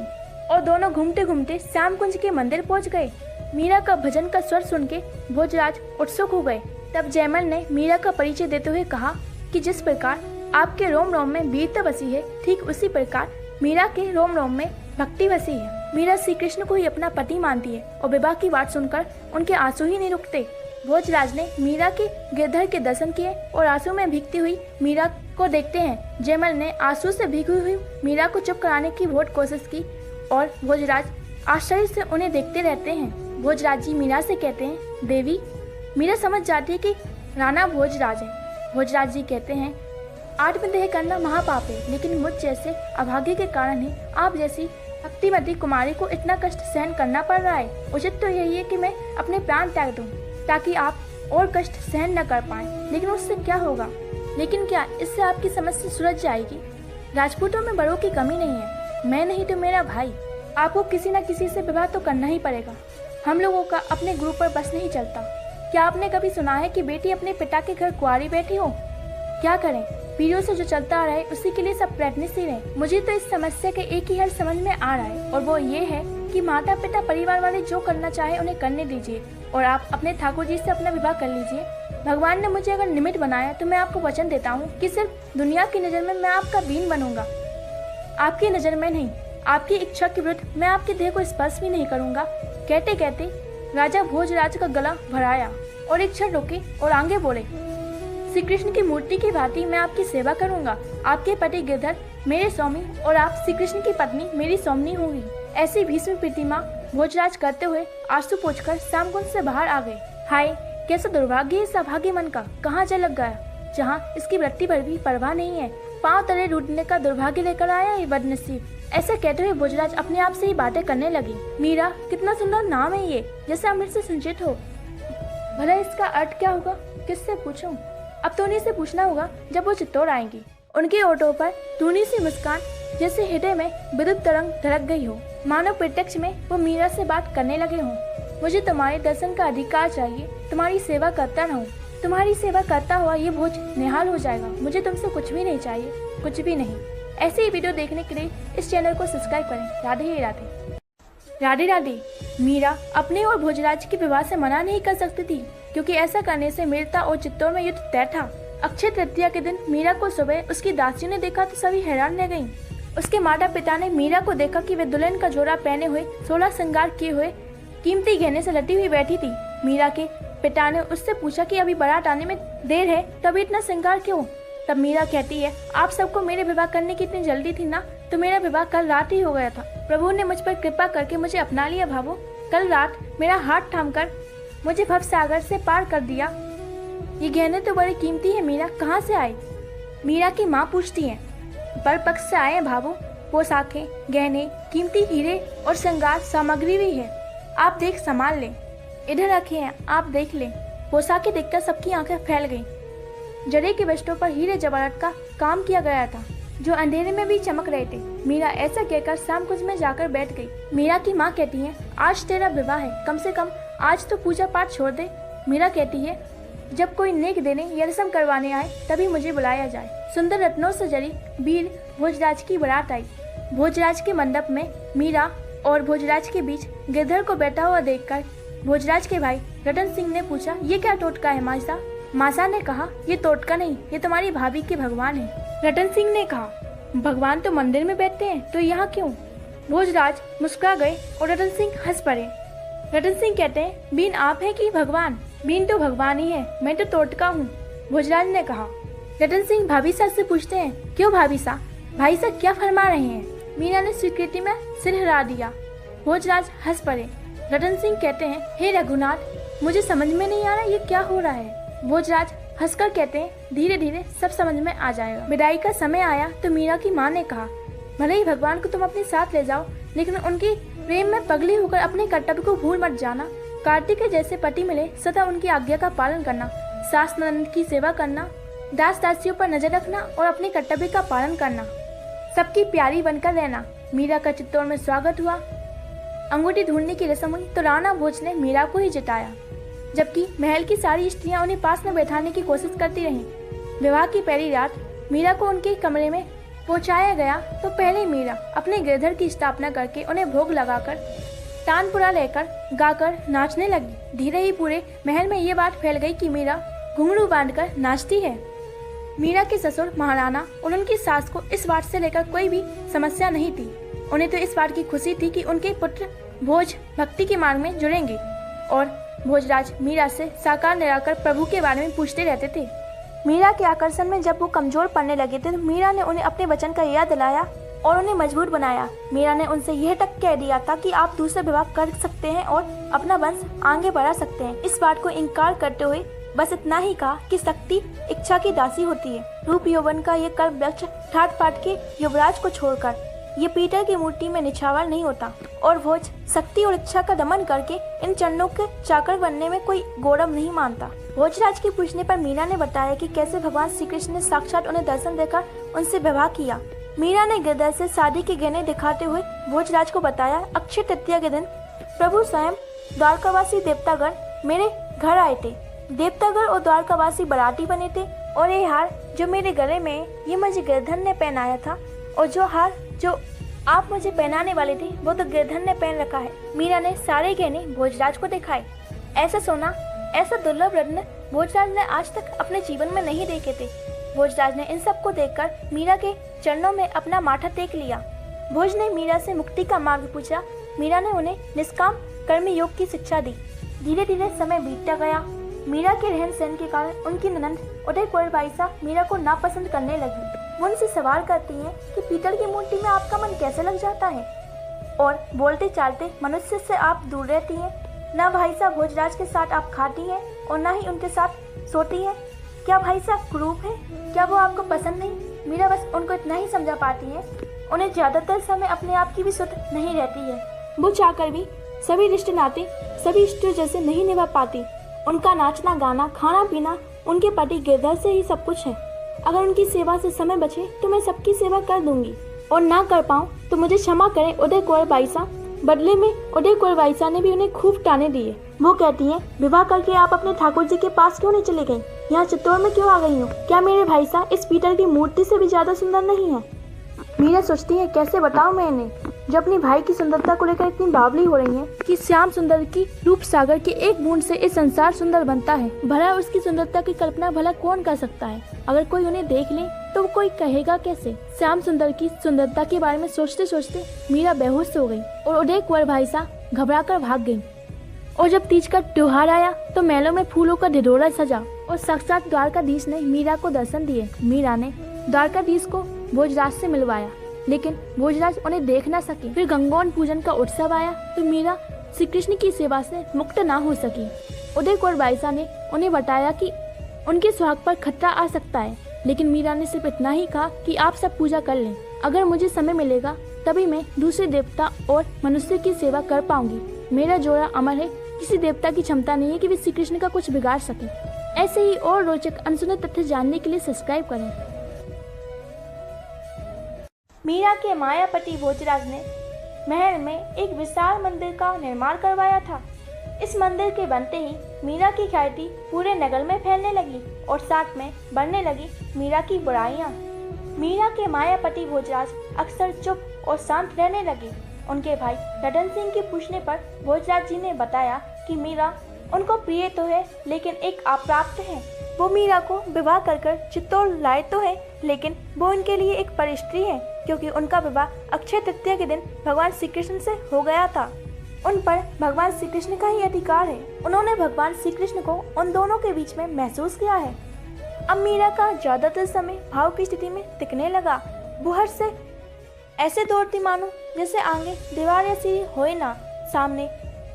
और दोनों घूमते घूमते श्याम कुंज के मंदिर पहुंच गए। मीरा का भजन का स्वर सुन के भोजराज उत्सुक हो गए। तब जयमल ने मीरा का परिचय देते हुए कहा कि जिस प्रकार आपके रोम रोम में वीरता बसी है, ठीक उसी प्रकार मीरा के रोम रोम में भक्ति बसी है। मीरा श्री कृष्ण को ही अपना पति मानती है और विवाह की बात सुनकर उनके आंसू ही नहीं रुकते। भोजराज ने मीरा के गिरधर के दर्शन किए और आंसू में भीगती हुई मीरा को देखते हैं। जयमल ने आंसू से भीगी हुई मीरा को चुप कराने की बहुत कोशिश की और भोजराज आश्चर्य से उन्हें देखते रहते हैं। भोजराज जी मीरा से कहते हैं, देवी। मीरा समझ जाती है कि राणा भोजराज है। भोजराज जी कहते हैं, आत्मदेह करना महापाप है, लेकिन मुझ जैसे अभागे के कारण ही आप जैसी भक्तिमती कुमारी को इतना कष्ट सहन करना पड़ रहा है। उचित तो यही है कि मैं अपने प्राण त्याग दूं, ताकि आप और कष्ट सहन न कर पाएं। लेकिन उससे क्या होगा? लेकिन क्या इससे आपकी समस्या सुलझ जाएगी? राजपूतों में बड़ों की कमी नहीं है। मैं नहीं तो मेरा भाई। आपको किसी न किसी से विवाह तो करना ही पड़ेगा। हम लोगों का अपने ग्रुप पर बस नहीं चलता। क्या आपने कभी सुना है कि बेटी अपने पिता के घर कुंवारी बैठी हो? क्या करें, पीढ़ियों से जो चलता आ रहा है उसी के लिए सब प्रयत्नशील हैं। मुझे तो इस समस्या के एक ही हल समझ में आ रहा है, और वो ये है कि माता पिता परिवार वाले जो करना चाहे उन्हें करने दीजिए, और आप अपने ठाकुर जी से अपना विवाह कर लीजिए। भगवान ने मुझे अगर निमित्त बनाया तो मैं आपको वचन देता हूँ कि सिर्फ दुनिया की नज़र में मैं आपका बीन बनूंगा, आपकी नज़र में नहीं। आपकी इच्छा के विरुद्ध मैं आपके देह को स्पर्श भी नहीं करूंगा। कहते कहते राजा भोजराज का गला भराया और एक क्षण रुके और आगे बोले, श्री कृष्ण की मूर्ति की भांति मैं आपकी सेवा करूंगा। आपके पति गिरधर मेरे स्वामी और आप श्री कृष्ण की पत्नी मेरी स्वामिनी होंगी। ऐसी भीष्म प्रतिमा भोजराज करते हुए आंसू पोंछकर श्यामकुंज से बाहर आ गए। हाय, कैसा दुर्भाग्य है इस अभागे मन का। कहाँ जा लग गया जहाँ इसकी वृत्ति पर भी परवाह नहीं है। पांव तले रूटने का दुर्भाग्य लेकर आया ये बदनसीब। ऐसा कहते हुए भोजराज अपने आप से ही बातें करने लगी। मीरा, कितना सुंदर नाम है ये, जैसे अमृत से संचित हो। भला इसका अर्थ क्या होगा, किससे पूछूं? अब तो उन्हीं से पूछना होगा जब वो चित्तौड़ आएंगी। उनके ओठों पर धूनी सी मुस्कान जैसे हृदय में विद्युत तरंग धड़क गई हो, मानो प्रत्यक्ष में वो मीरा से बात करने लगे हों। मुझे तुम्हारे दर्शन का अधिकार चाहिए, तुम्हारी सेवा करता रहूं। तुम्हारी सेवा करता हुआ ये भोज निहाल हो जाएगा। मुझे तुमसे कुछ भी नहीं चाहिए, कुछ भी नहीं। ऐसे ही वीडियो देखने के लिए इस चैनल को सब्सक्राइब करें। राधे ही राधे। राधे राधे। मीरा अपने और भोजराज के विवाह से मना नहीं कर सकती थी, क्योंकि ऐसा करने से मीरता और चित्तौड़ में युद्ध तय था। अक्षय तृतीया के दिन मीरा को सुबह उसकी दासियों ने देखा तो सभी हैरान रह गईं। उसके माता पिता ने मीरा को देखा कि वे दुल्हन का जोड़ा पहने हुए 16 श्रृंगार किए हुए कीमती गहने से लटी हुई बैठी थी। मीरा के पिता ने उससे पूछा कि अभी बारात आने में देर है, तभी इतना श्रृंगार क्यों? तब मीरा कहती है, आप सबको मेरे विवाह करने की इतनी जल्दी थी ना, तो मेरा विवाह कल रात ही हो गया था। प्रभु ने मुझ पर कृपा करके मुझे अपना लिया। भावो, कल रात मेरा हाथ थामकर मुझे भव सागर से पार कर दिया। ये गहने तो बड़े कीमती है मीरा, कहाँ से आए? मीरा की माँ पूछती है। बर पक्ष से आए हैं भावो, पोशाकें, गहने, कीमती हीरे और श्रृंगार सामग्री भी है। आप देख संभाल लें। इधर रखे हैं, आप देख लें। पोशाकें देखकर सबकी आंखें फैल गईं। जड़े के वस्त्रों पर हीरे जवाहरात का काम किया गया था, जो अंधेरे में भी चमक रहे थे। मीरा ऐसा कहकर श्यामकुंज में जाकर बैठ गई। मीरा की माँ कहती है, आज तेरा विवाह है, कम से कम आज तो पूजा पाठ छोड़ दे। मीरा कहती है, जब कोई नेक देने या रस्म करवाने आए तभी मुझे बुलाया जाए। सुंदर रत्नों से जड़ी वीर भोजराज की बारात आई। भोजराज के मंडप में मीरा और भोजराज के बीच गिरधर को बैठा हुआ देखकर भोजराज के भाई रतन सिंह ने पूछा, ये क्या टोटका है मासा? मासा ने कहा, ये टोटका नहीं, ये तुम्हारी भाभी के भगवान है। रतन सिंह ने कहा, भगवान तो मंदिर में बैठते हैं, तो यहाँ क्यों? भोजराज मुस्कुरा गए और रतन सिंह हंस पड़े। रतन सिंह कहते हैं, बीन आप है कि भगवान? बीन तो भगवान ही है, मैं तो टोटका हूँ। भोजराज ने कहा। रतन सिंह भाभी साहब से पूछते हैं, क्यों भाभी साहब, भाई साहब क्या फरमा रहे हैं? मीरा ने स्वीकृति में सिर हिला दिया। भोजराज हंस पड़े। रतन सिंह कहते हैं, हे रघुनाथ, मुझे समझ में नहीं आ रहा ये क्या हो रहा है। भोजराज हंसकर कहते हैं, धीरे धीरे सब समझ में आ जाएगा। विदाई का समय आया तो मीरा की माँ ने कहा, भले ही भगवान को तुम अपने साथ ले जाओ, लेकिन उनकी प्रेम में पगली होकर अपने कर्तव्य को भूल मत जाना। कार्तिक के जैसे पति मिले सदा उनकी आज्ञा का पालन करना, सास ननद की सेवा करना, दास दासियों पर नजर रखना और अपने कर्तव्य का पालन करना, सबकी प्यारी बनकर रहना। मीरा का चित्तौड़ में स्वागत हुआ। अंगूठी ढूंढने की रस्म हुई तो राणा भोज ने मीरा को ही जिताया, जबकि महल की सारी स्त्रियां उन्हें पास में बैठाने की कोशिश करती रहीं। विवाह की पहली रात मीरा को उनके कमरे में पहुंचाया गया तो पहले मीरा अपने गिरधर की स्थापना करके उन्हें भोग लगाकर तानपुरा लेकर गाकर नाचने लगी। धीरे ही पूरे महल में ये बात फैल गई कि मीरा घुंघरू बांधकर नाचती है। मीरा के ससुर महाराणा और उनकी सास को इस बात से लेकर कोई भी समस्या नहीं थी। उन्हें तो इस बात की खुशी थी कि उनके पुत्र भोज भक्ति के मार्ग में जुड़ेंगे, और भोजराज मीरा से साकार निराकर प्रभु के बारे में पूछते रहते थे। मीरा के आकर्षण में जब वो कमजोर पड़ने लगे थे तो मीरा ने उन्हें अपने वचन का याद दिलाया और उन्हें मजबूर बनाया। मीरा ने उनसे यह तक कह दिया था कि आप दूसरा विवाह कर सकते हैं और अपना वंश आगे बढ़ा सकते हैं। इस बात को इनकार करते हुए बस इतना ही कहा कि शक्ति इच्छा की दासी होती है। रूप यौवन का ये कर्म वृक्ष ठाट पाट के युवराज को छोड़कर ये पीतल की मूर्ति में निछावर नहीं होता, और भोज शक्ति और इच्छा का दमन करके इन चरणों के चाकर बनने में कोई गौरव नहीं मानता। भोजराज के पूछने पर मीरा ने बताया कि कैसे भगवान श्री कृष्ण ने साक्षात उन्हें दर्शन देकर उनसे विवाह किया। मीरा ने गिरधर से शादी के गहने दिखाते हुए भोजराज को बताया, अक्षय तृतीया के दिन प्रभु स्वयं द्वारकावासी देवतागण मेरे घर आए थे। देवतागण और द्वारकावासी बराती बने थे और ये हार जो मेरे गले में है, ये मुझे गिरधर ने पहनाया था, और जो हार जो आप मुझे पहनाने वाले थे वो तो गिरधर ने पहन रखा है। मीरा ने सारे गहने भोजराज को दिखाए। ऐसा सोना, ऐसा दुर्लभ रत्न भोजराज ने आज तक अपने जीवन में नहीं देखे थे। भोजराज ने इन सबको देखकर मीरा के चरणों में अपना माथा टेक लिया। भोज ने मीरा से मुक्ति का मार्ग पूछा। मीरा ने उन्हें निष्काम कर्म योग की शिक्षा दी। धीरे धीरे समय बीतता गया। मीरा के रहन सहन के कारण उनकी ननद उदय कौर बाईसा मीरा को नापसंद करने लगी। वो उनसे सवाल करती हैं कि पीतल की मूर्ति में आपका मन कैसे लग जाता है, और बोलते चालते मनुष्य से आप दूर रहती हैं। ना भाई साहब भोजराज के साथ आप खाती हैं और ना ही उनके साथ सोती हैं। क्या भाई साहब कुरूप है? क्या वो आपको पसंद नहीं? मीरा बस उनको इतना ही समझा पाती है। उन्हें ज्यादातर समय अपने आप की भी सुध नहीं रहती है। वो चाहकर भी सभी रिश्ते नाते सभी इष्टों जैसे नहीं निभा पाती। उनका नाचना गाना खाना पीना उनके पति गिरधर से ही सब कुछ है। अगर उनकी सेवा से समय बचे तो मैं सबकी सेवा कर दूंगी, और ना कर पाऊँ तो मुझे क्षमा करें उदय कौर बाईसा। बदले में उदय कौर बाईसा ने भी उन्हें खूब ताने दिए। वो कहती हैं, विवाह करके आप अपने ठाकुर जी के पास क्यों नहीं चले गई? यहाँ चित्तौड़ में क्यों आ गई हूँ? क्या मेरे भाई साहब इस पीतल की मूर्ति से भी ज्यादा सुंदर नहीं है? मीरा सोचती है, कैसे बताऊं मैं इन्हें, जो अपनी भाई की सुंदरता को लेकर इतनी बावली हो रही है कि श्याम सुंदर की रूप सागर के एक बूंद से इस संसार सुंदर बनता है। भला उसकी सुंदरता की कल्पना भला कौन कर सकता है? अगर कोई उन्हें देख ले तो कोई कहेगा कैसे? श्याम सुंदर की सुंदरता के बारे में सोचते सोचते मीरा बेहोश हो गई और उदय कुंवर भाई साहब घबरा कर भाग गयी। और जब तीज का त्योहार आया तो मेलों में फूलों का ढिढोरा सजा और साक्षात द्वारकाधीश ने मीरा को दर्शन दिए। मीरा ने द्वारकाधीश को भोजराज से मिलवाया, लेकिन भोजराज उन्हें देख न सके। फिर गंगौन पूजन का उत्सव आया तो मीरा श्री कृष्ण की सेवा से मुक्त न हो सकी। उदय कौर बाईसा ने उन्हें बताया कि उनके सुहाग पर खतरा आ सकता है, लेकिन मीरा ने सिर्फ इतना ही कहा कि आप सब पूजा कर लें। अगर मुझे समय मिलेगा तभी मैं दूसरे देवता और मनुष्य की सेवा कर पाऊंगी। मेरा जोड़ा अमर है, किसी देवता की क्षमता नहीं है कि वे श्री कृष्ण का कुछ बिगाड़ सके। ऐसे ही और रोचक अनसुने तथ्य जानने के लिए सब्सक्राइब करें। मीरा के मायापति भोजराज ने महल में एक विशाल मंदिर का निर्माण करवाया था। इस मंदिर के बनते ही मीरा की ख्याति पूरे नगर में फैलने लगी और साथ में बढ़ने लगी मीरा की बुराइयां। मीरा के मायापति भोजराज अक्सर चुप और शांत रहने लगे। उनके भाई रतन सिंह के पूछने पर भोजराज जी ने बताया कि मीरा उनको प्रिय तो है, लेकिन एक अप्राप्त है। वो मीरा को विवाह कर चित्तौड़ लाए तो है, लेकिन वो उनके लिए एक परिस्त्री है, क्योंकि उनका विवाह अक्षय तृतीया के दिन भगवान श्री कृष्ण से हो गया था। उन पर भगवान श्री कृष्ण का ही अधिकार है। उन्होंने भगवान श्री कृष्ण को उन दोनों के बीच में महसूस किया है। अब मीरा का ज्यादातर समय भाव की स्थिति में टिकने लगा। वो हर से ऐसे दौड़ती मानो जैसे आगे दीवार या सीढ़ी होए ना, सामने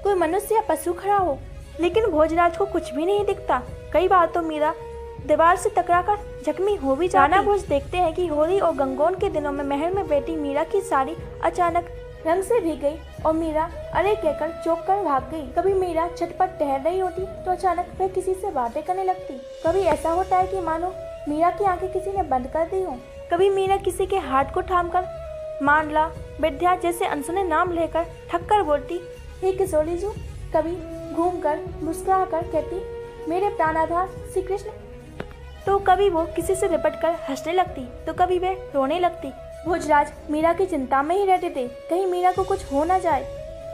कोई मनुष्य या पशु खड़ा हो, लेकिन भोजराज को कुछ भी नहीं दिखता। कई बार तो मीरा दीवार से टकराकर जख्मी हो भी जाना। भोज देखते हैं कि होली और गंगौन के दिनों में महल में बैठी मीरा की साड़ी अचानक रंग से भीग गई और मीरा अरे कहकर चौंक कर भाग गई। कभी मीरा छत पर टहल रही होती तो अचानक वह किसी से बातें करने लगती। कभी ऐसा होता है कि मानो मीरा की आंखें किसी ने बंद कर दी हो। कभी मीरा किसी के हाथ को थामकर मांडला, विद्या जैसे अनसुने नाम लेकर थक कर बोलती, हे किशोरी जी। कभी घूमकर मुस्कुरा कर कहती, मेरे प्राणाधार श्री कृष्ण। तो कभी वो किसी से लिपट कर हंसने लगती तो कभी वह रोने लगती। भोजराज मीरा की चिंता में ही रहते थे, कहीं मीरा को कुछ हो ना जाए,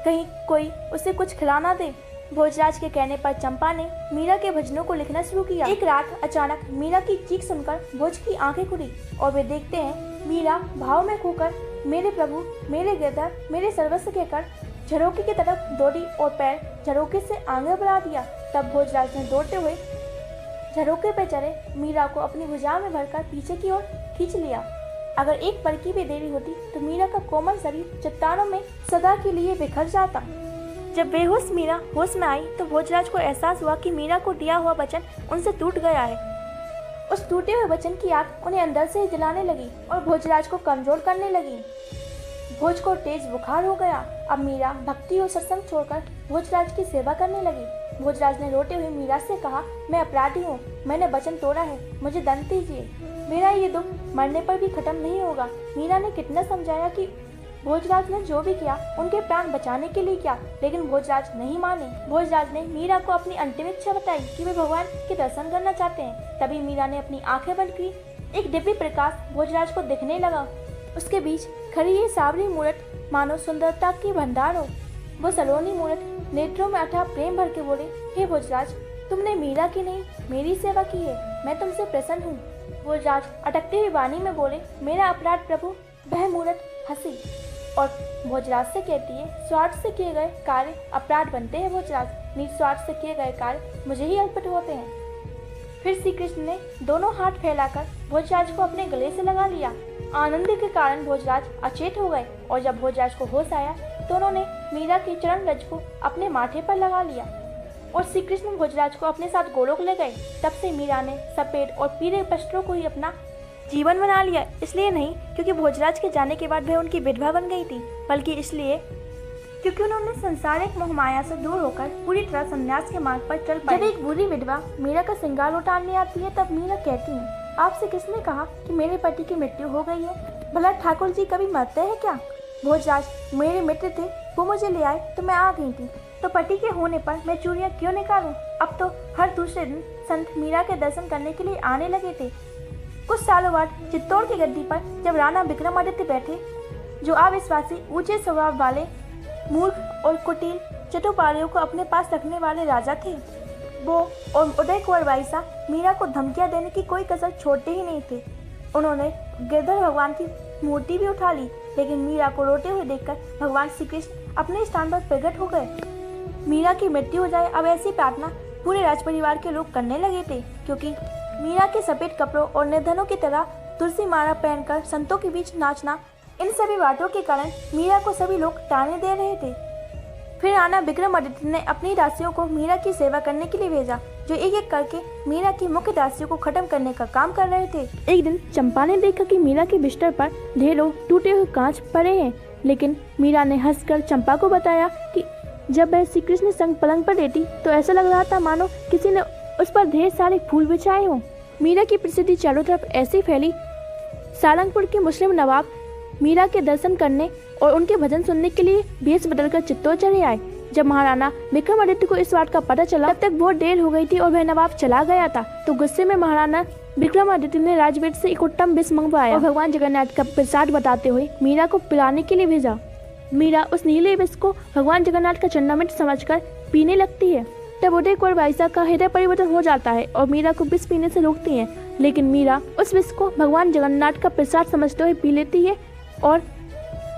कहीं कोई उसे कुछ खिला ना दे। भोजराज के कहने पर चंपा ने मीरा के भजनों को लिखना शुरू किया। एक रात अचानक मीरा की चीख सुनकर भोज की आंखें खुली और वे देखते हैं मीरा भाव में खोकर मेरे प्रभु, मेरे गिरधर, मेरे सर्वस्व कहकर झरोके की तरफ दौड़ी और पैर झरोके से आगे बढ़ा दिया। तब भोजराज ने दौड़ते हुए झरोके पर चढ़े मीरा को अपनी भुजा में भरकर पीछे की ओर खींच लिया। अगर एक पल की भी देरी होती तो मीरा का कोमल शरीर चट्टानों में सदा के लिए बिखर जाता। जब बेहोश मीरा होश में आई तो भोजराज को एहसास हुआ कि मीरा को दिया हुआ वचन उनसे टूट गया है। उस टूटे हुए वचन की आग उन्हें अंदर से ही जलाने लगी और भोजराज को कमजोर करने लगी। भोज को तेज बुखार हो गया। अब मीरा भक्ति और सत्संग छोड़कर भोजराज की सेवा करने लगी। भोजराज ने रोते हुए मीरा से कहा, मैं अपराधी हूँ, मैंने वचन तोड़ा है, मुझे दंड दीजिए। मेरा ये दुख मरने पर भी खत्म नहीं होगा। मीरा ने कितना समझाया कि भोजराज ने जो भी किया उनके प्राण बचाने के लिए किया, लेकिन भोजराज नहीं माने। भोजराज ने मीरा को अपनी अंतिम इच्छा बताई कि वे भगवान के दर्शन करना चाहते हैं। तभी मीरा ने अपनी आंखें बंद की। एक दिव्य प्रकाश भोजराज को दिखने लगा। उसके बीच खड़ी ये सावरी मूर्त मानो सुंदरता की भंडार हो। वो सलोनी मूर्त नेत्रों में अथाह प्रेम भर के बोले, हे भोजराज, तुमने मीरा की नहीं मेरी सेवा की है, मैं तुमसे प्रसन्न हूँ। भोजराज अटकती हुई वाणी में बोले, मेरा अपराध प्रभु। वह मूर्त हंसी और भोजराज से कहती है, स्वार्थ से किए गए कार्य अपराध बनते हैं भोजराज, निस्वार्थ से किए गए कार्य मुझे ही अर्पित होते हैं। फिर श्री कृष्ण ने दोनों हाथ फैलाकर भोजराज को अपने गले से लगा लिया। आनंद के कारण भोजराज अचेत हो गए और जब भोजराज को होश आया तो उन्होंने मीरा के चरण रज को अपने माथे पर लगा लिया और श्री कृष्ण भोजराज को अपने साथ गोलोक ले गए। तब से मीरा ने सफेद और पीले वस्त्रों को ही अपना जीवन बना लिया। इसलिए नहीं क्योंकि भोजराज के जाने के बाद वह उनकी विधवा बन गई थी, बल्कि इसलिए क्योंकि उन्होंने संसारिक मोहमाया से दूर होकर पूरी तरह संन्यास के मार्ग पर चल पाई। जब एक बुरी विधवा मीरा का श्रृंगार उतारने आती है तब मीरा कहती है, आपसे किसने कहा कि मेरे पति की मृत्यु हो गई है? भला ठाकुर जी कभी मरते हैं क्या? भोजराज मेरे मित्र थे, वो मुझे ले आए तो मैं आ गई थी, तो पति के होने पर मैं चूड़ियाँ क्यों निकालूं? अब तो हर दूसरे दिन संत मीरा के दर्शन करने के लिए आने लगे थे। कुछ सालों बाद चित्तौड़ की गद्दी पर जब राणा विक्रमादित्य बैठे, जो अविश्वासी ऊंचे स्वभाव वाले मूर्ख और कुटिल चतुपालियों को अपने पास रखने वाले राजा थे, वो और उदय कुंवर बाईसा मीरा को धमकियां देने की कोई कसर छोड़ते ही नहीं थे। उन्होंने गिरधर भगवान की मूर्ति भी उठा ली, लेकिन मीरा को रोते हुए देखकर भगवान श्री कृष्ण अपने स्थान पर प्रकट हो गए। मीरा की मृत्यु हो जाए, अब ऐसी प्रार्थना पूरे राज परिवार के लोग करने लगे थे, क्योंकि मीरा के सफेद कपड़ों और निर्धनों की तरह तुलसी माला पहनकर संतों के बीच नाचना, इन सभी बातों के कारण मीरा को सभी लोग ताने दे रहे थे। फिर राणा विक्रमादित्य ने अपनी दासियों को मीरा की सेवा करने के लिए भेजा, जो एक एक करके मीरा की मुख्य दासियों को खत्म करने का काम कर रहे थे। एक दिन चंपा ने देखा कि मीरा के बिस्तर पर ढेरों टूटे हुए कांच पड़े हैं, लेकिन मीरा ने हंसकर चंपा को बताया कि जब वह श्री कृष्ण संग पलंग पर लेटी तो ऐसा लग रहा था मानो किसी ने उस पर ढेर सारे फूल बिछाए हों। मीरा की प्रसिद्धि चारों तरफ ऐसी फैली, सारंगपुर के मुस्लिम नवाब मीरा के दर्शन करने और उनके भजन सुनने के लिए भेष बदलकर चित्तौड़ चले आए। जब महाराणा विक्रमादित्य को इस बात का पता चला, तब तक बहुत देर हो गई थी और वह नवाब चला गया था। तो गुस्से में महाराणा विक्रमादित्य ने राजवेद से एक उत्तम विष मंगवाया और भगवान जगन्नाथ का प्रसाद बताते हुए मीरा को पिलाने के लिए भेजा। मीरा उस नीले विष को भगवान जगन्नाथ का चरणामृत समझकर पीने लगती है। तब उदय कुंवर बाईसा का हृदय परिवर्तन हो जाता है और मीरा को विष पीने से रोकती है, लेकिन मीरा उस विष को भगवान जगन्नाथ का प्रसाद समझते हुए पी लेती है। और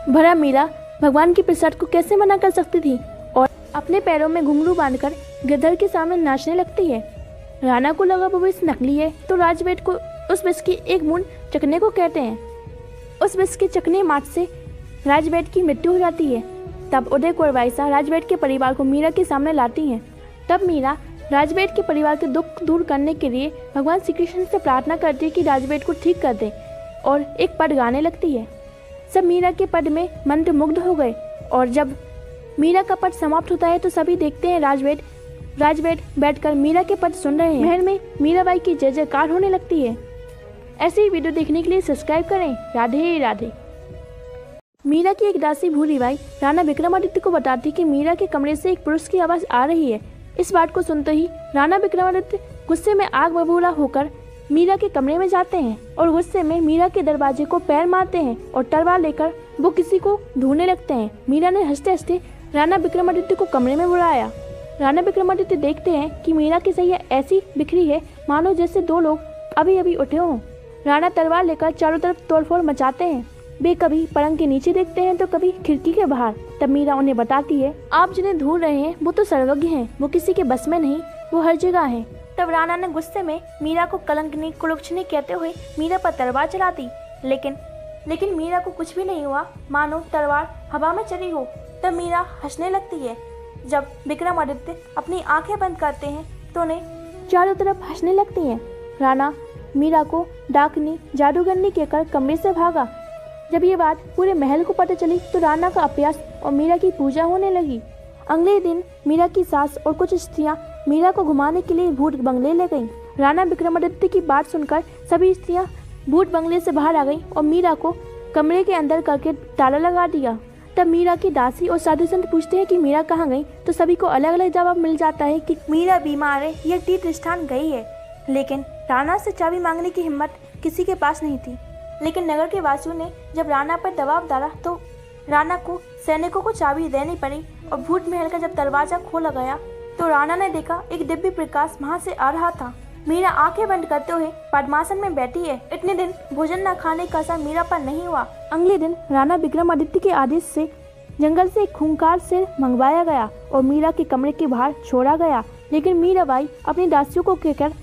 भला मीरा भगवान के प्रसाद को कैसे मना कर सकती थी, और अपने पैरों में घुंघरू बांधकर गिरधर के सामने नाचने लगती है। राणा को लगा वो विष नकली है, तो राजवेद को उस विष की एक बूंद चखने को कहते हैं। उस विष के चखने मात्र से राजवेद की मृत्यु हो जाती है। तब उदय कुंवर बाईसा राजवेद के परिवार को मीरा के सामने लाती हैं। तब मीरा राजवेद के परिवार के दुख दूर करने के लिए भगवान श्री कृष्ण से प्रार्थना करती है कि राजवेद को ठीक कर दे, और एक पद गाने लगती है। सब मीरा के पद में मंत्र मुग्ध हो गए, और जब मीरा का पद समाप्त होता है तो सभी देखते हैं राजवेद बैठकर मीरा के पद सुन रहे हैं। महल में मीराबाई की जय जयकार होने लगती है। ऐसे ही वीडियो देखने के लिए सब्सक्राइब करें। राधे राधे। मीरा की एक दासी भूरीबाई राणा विक्रमादित्य को बताती कि मीरा के कमरे से एक पुरुष की आवाज आ रही है। इस बात को सुनते ही राणा विक्रमादित्य गुस्से में आग बबूला होकर मीरा के कमरे में जाते हैं और गुस्से में मीरा के दरवाजे को पैर मारते हैं और तलवार लेकर वो किसी को ढूंढने लगते हैं। मीरा ने हंसते हंसते राणा विक्रमादित्य को कमरे में बुलाया। राणा विक्रमादित्य देखते हैं कि मीरा की सैया ऐसी बिखरी है मानो जैसे दो लोग अभी अभी उठे हों। राणा तलवार लेकर चारों तरफ तोड़फोड़ मचाते हैं। वे कभी पलंग के नीचे देखते हैं तो कभी खिड़की के बाहर। तब मीरा उन्हें बताती है, आप जिन्हें ढूंढ रहे हैं वो तो सर्वज्ञ हैं, वो किसी के बस में नहीं, वो हर जगह हैं। तब राणा ने गुस्से में मीरा को कलंकनी कुलक्षणी कहते हुए मीरा पर तलवार चला दी, लेकिन मीरा को कुछ भी नहीं हुआ, मानो तलवार हवा में चली हो। तब मीरा हंसने लगती है। जब विक्रमादित्य अपनी आंखें बंद करते हैं तो उन्हें चारों तरफ हंसने लगती हैं। राणा मीरा को डाकनी जादूगरनी कहकर कमरे से भागा। जब ये बात पूरे महल को पता चली तो राणा का अभ्यास और मीरा की पूजा होने लगी। अगले दिन मीरा की सास और कुछ स्त्रियां मीरा को घुमाने के लिए भूत बंगले ले गईं। राणा विक्रमादित्य की बात सुनकर सभी स्त्रियां भूत बंगले से बाहर आ गई और मीरा को कमरे के अंदर करके ताला लगा दिया। तब मीरा की दासी और साधु संत पूछते हैं कि मीरा कहाँ गई, तो सभी को अलग अलग जवाब मिल जाता है कि मीरा बीमार है या तीर्थ स्थान गई है। लेकिन राणा से चाबी मांगने की हिम्मत किसी के पास नहीं थी। लेकिन नगर के वासियों ने जब राणा पर दबाव डाला तो राणा को सैनिकों को चाबी देनी पड़ी और भूत महल का जब दरवाजा खोला गया तो राणा ने देखा एक दिव्य प्रकाश वहाँ से आ रहा था। मीरा आंखें बंद करते हुए पद्मासन में बैठी है। इतने दिन भोजन न खाने का असर मीरा पर नहीं हुआ। अगले दिन राणा विक्रमादित्य के आदेश से जंगल से एक खूंखार सिर मंगवाया गया और मीरा के कमरे के बाहर छोड़ा गया। लेकिन मीराबाई अपनी दासियों को कहकर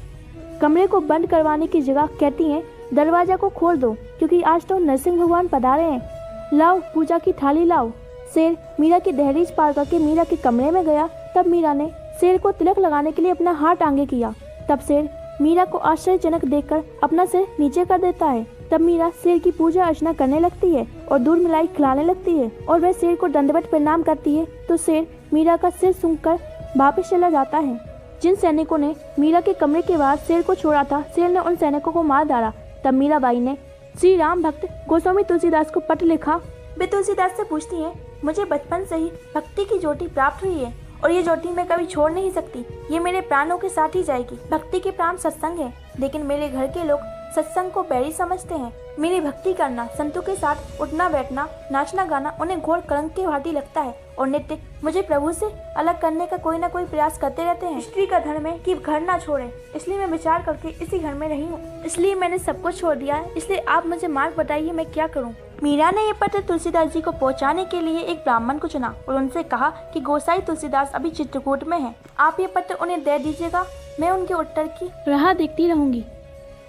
कमरे को बंद करवाने की जगह कहती हैं, दरवाजा को खोल दो क्योंकि आज तो नरसिंह भगवान पधारे हैं। लाओ पूजा की थाली लाओ। शेर मीरा की दहलीज पार करके मीरा के कमरे में गया। तब मीरा ने शेर को तिलक लगाने के लिए अपना हाथ आगे किया। तब शेर मीरा को आश्चर्यजनक देखकर अपना सिर नीचे कर देता है। तब मीरा शेर की पूजा अर्चना करने लगती है और दूध मिलाई खिलाने लगती है और वह शेर को दंडवत प्रणाम करती है। तो शेर मीरा का सिर सूंघकर वापस चला जाता है। जिन सैनिकों ने मीरा के कमरे के बाहर शेर को छोड़ा था, शेर ने उन सैनिकों को मार डाला। तब मीराबाई ने श्री राम भक्त गोस्वामी तुलसीदास को पत्र लिखा। वे तुलसीदास से पूछती हैं, मुझे बचपन से ही भक्ति की ज्योति प्राप्त हुई है और ये ज्योति मैं कभी छोड़ नहीं सकती। ये मेरे प्राणों के साथ ही जाएगी। भक्ति के प्राण सत्संग है, लेकिन मेरे घर के लोग सत्संग को बैरी समझते हैं। मेरी भक्ति करना, संतों के साथ उठना बैठना, नाचना गाना उन्हें घोर कलंक के भांति लगता है और नित्य मुझे प्रभु से अलग करने का कोई न कोई प्रयास करते रहते हैं। स्त्री का धर्म है कि घर ना छोड़े, इसलिए मैं विचार करके इसी घर में रही हूँ। इसलिए मैंने सब कुछ छोड़ दिया है। इसलिए आप मुझे मार्ग बताइए, मैं क्या करूँ। मीरा ने ये पत्र तुलसीदास जी को पहुंचाने के लिए एक ब्राह्मण को चुना और उनसे कहा कि गोसाई तुलसीदास अभी चित्रकूट में हैं। आप ये पत्र उन्हें दे दीजिएगा, मैं उनके उत्तर की राह देखती रहूंगी।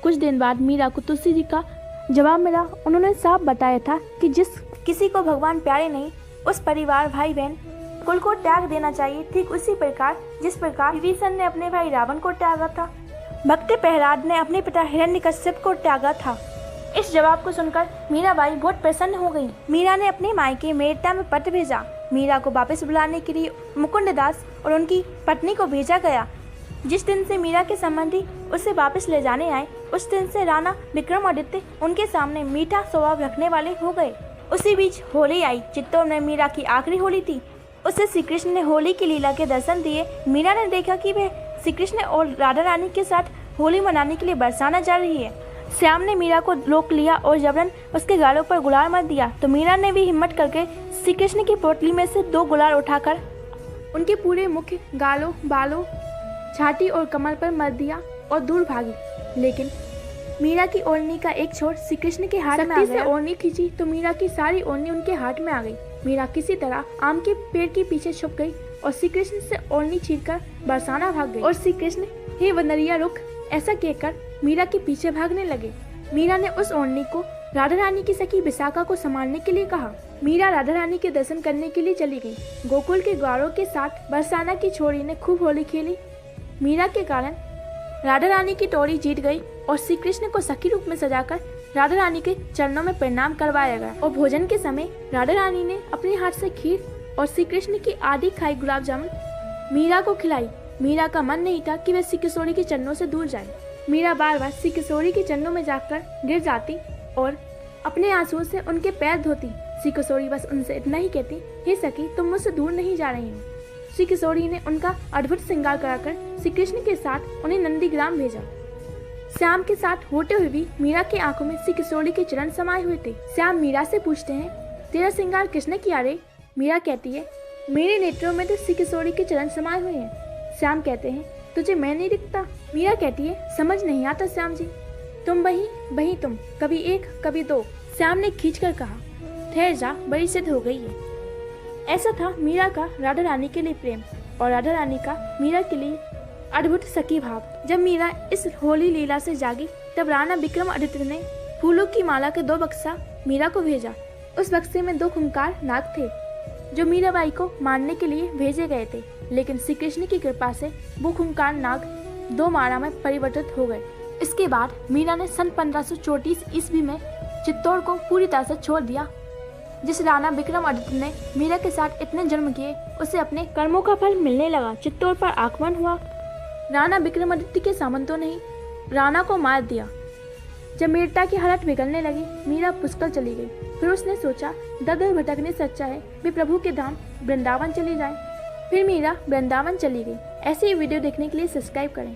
कुछ दिन बाद मीरा को तुलसी जी का जवाब मिला। उन्होंने साफ बताया था कि जिस किसी को भगवान प्यारे नहीं, उस परिवार भाई बहन कुल को त्याग देना चाहिए। ठीक उसी प्रकार जिस प्रकार विभीषण ने अपने भाई रावण को त्यागा था, भक्त प्रहलाद ने अपने पिता हिरण्यकश्यप को त्यागा था। इस जवाब को सुनकर मीराबाई बहुत प्रसन्न हो गई। मीरा ने अपने मायके मेरठा में पत्र भेजा। मीरा को वापस बुलाने के लिए मुकुंददास और उनकी पत्नी को भेजा गया। जिस दिन से मीरा के संबंधी उसे वापस ले जाने आए, उस दिन से राणा विक्रमादित्य उनके सामने मीठा स्वभाव रखने वाले हो गए। उसी बीच होली आई। चित्तौड़ में मीरा की आखिरी होली थी। उसे श्री कृष्ण ने होली की लीला के दर्शन दिए। मीरा ने देखा कि वह श्री कृष्ण और राधा रानी के साथ होली मनाने के लिए बरसाना जा रही है। श्याम ने मीरा को रोक लिया और जबरन उसके गालों पर गुलाल मत दिया। तो मीरा ने भी हिम्मत करके श्री कृष्ण की पोटली में से 2 गुलाल उठाकर उनके पूरे मुख, गालों, बालों, छाती और कमर पर मत दिया और दूर भागी। लेकिन मीरा की ओढ़नी का एक छोर श्री कृष्ण के हाथ में आ गया। ओढ़नी खींची तो मीरा की सारी ओढ़नी उनके हाथ में आ गई। मीरा किसी तरह आम के पेड़ के पीछे छुप गई और श्री कृष्ण से ओढ़नी छीनकर बरसाना भाग गई। और श्री कृष्ण, हे वनरिया रुक, ऐसा कहकर मीरा के पीछे भागने लगे। मीरा ने उस ओढ़नी को राधा रानी की सखी विशाखा को संभालने के लिए कहा। मीरा राधा रानी के दर्शन करने के लिए चली गई। गोकुल के ग्वारों के साथ बरसाना की छोरी ने खूब होली खेली। मीरा के कारण राधा रानी की टोरी जीत गई और श्री कृष्ण को सखी रूप में सजाकर राधा रानी के चरणों में प्रणाम करवाया गया। और भोजन के समय राधा रानी ने अपने हाथ से खीर और श्री कृष्ण की आधी खाई गुलाब जामुन मीरा को खिलाई। मीरा का मन नहीं था कि वह श्री किशोरी के चरणों से दूर जाए। मीरा बार बार श्री किशोरी के चरणों में जाकर गिर जाती और अपने आंसुओं से उनके पैर धोती। श्री किशोरी बस उनसे इतना ही कहती, हे सखी, तुम मुझसे दूर नहीं जा रही हो। श्री किशोरी ने उनका अद्भुत श्रृंगार कराकर श्री कृष्ण के साथ उन्हें नंदीग्राम भेजा। श्याम के साथ होते हुए भी मीरा की आंखों में श्री किशोरी के चरण समाये हुए थे। श्याम मीरा से पूछते हैं, तेरा श्रृंगार किसने किया रे? मीरा कहती है, मेरे नेत्रों में तो श्री किशोरी के चरण समाये हुए हैं। श्याम कहते हैं, तुझे मैं नहीं दिखता? मीरा कहती है, समझ नहीं आता श्याम जी, तुम वही तुम, कभी एक कभी 2। श्याम ने खींचकर कहा, ठहर जा, बड़ी सिद्ध हो गई है। ऐसा था मीरा का राधा रानी के लिए प्रेम और राधा रानी का मीरा के लिए अद्भुत सखी भाव। जब मीरा इस होली लीला से जागी तब राणा विक्रमादित्य ने फूलों की माला के 2 बक्सा मीरा को भेजा। उस बक्से में 2 खूंखार नाग थे जो मीराबाई को मारने के लिए भेजे गए थे। लेकिन श्री कृष्ण की कृपा से वो खूंखार नाग 2 मारा में परिवर्तित हो गए। इसके बाद मीरा ने सन 1534 ईस्वी में चित्तौड़ को पूरी तरह से छोड़ दिया। जिस राणा विक्रमादित्य ने मीरा के साथ इतने जन्म किए, उसे अपने कर्मों का फल मिलने लगा। चित्तौड़ पर आक्रमण हुआ। राणा विक्रमादित्य के सामंतों ने राणा को मार दिया। जब मीरा की हालत बिगड़ने लगी, मीरा पुष्कर चली गई। फिर उसने सोचा दर दर भटकने से अच्छा है वे प्रभु के धाम वृंदावन चली जाए। फिर मीरा वृंदावन चली गई। ऐसे ही वीडियो देखने के लिए सब्सक्राइब करें।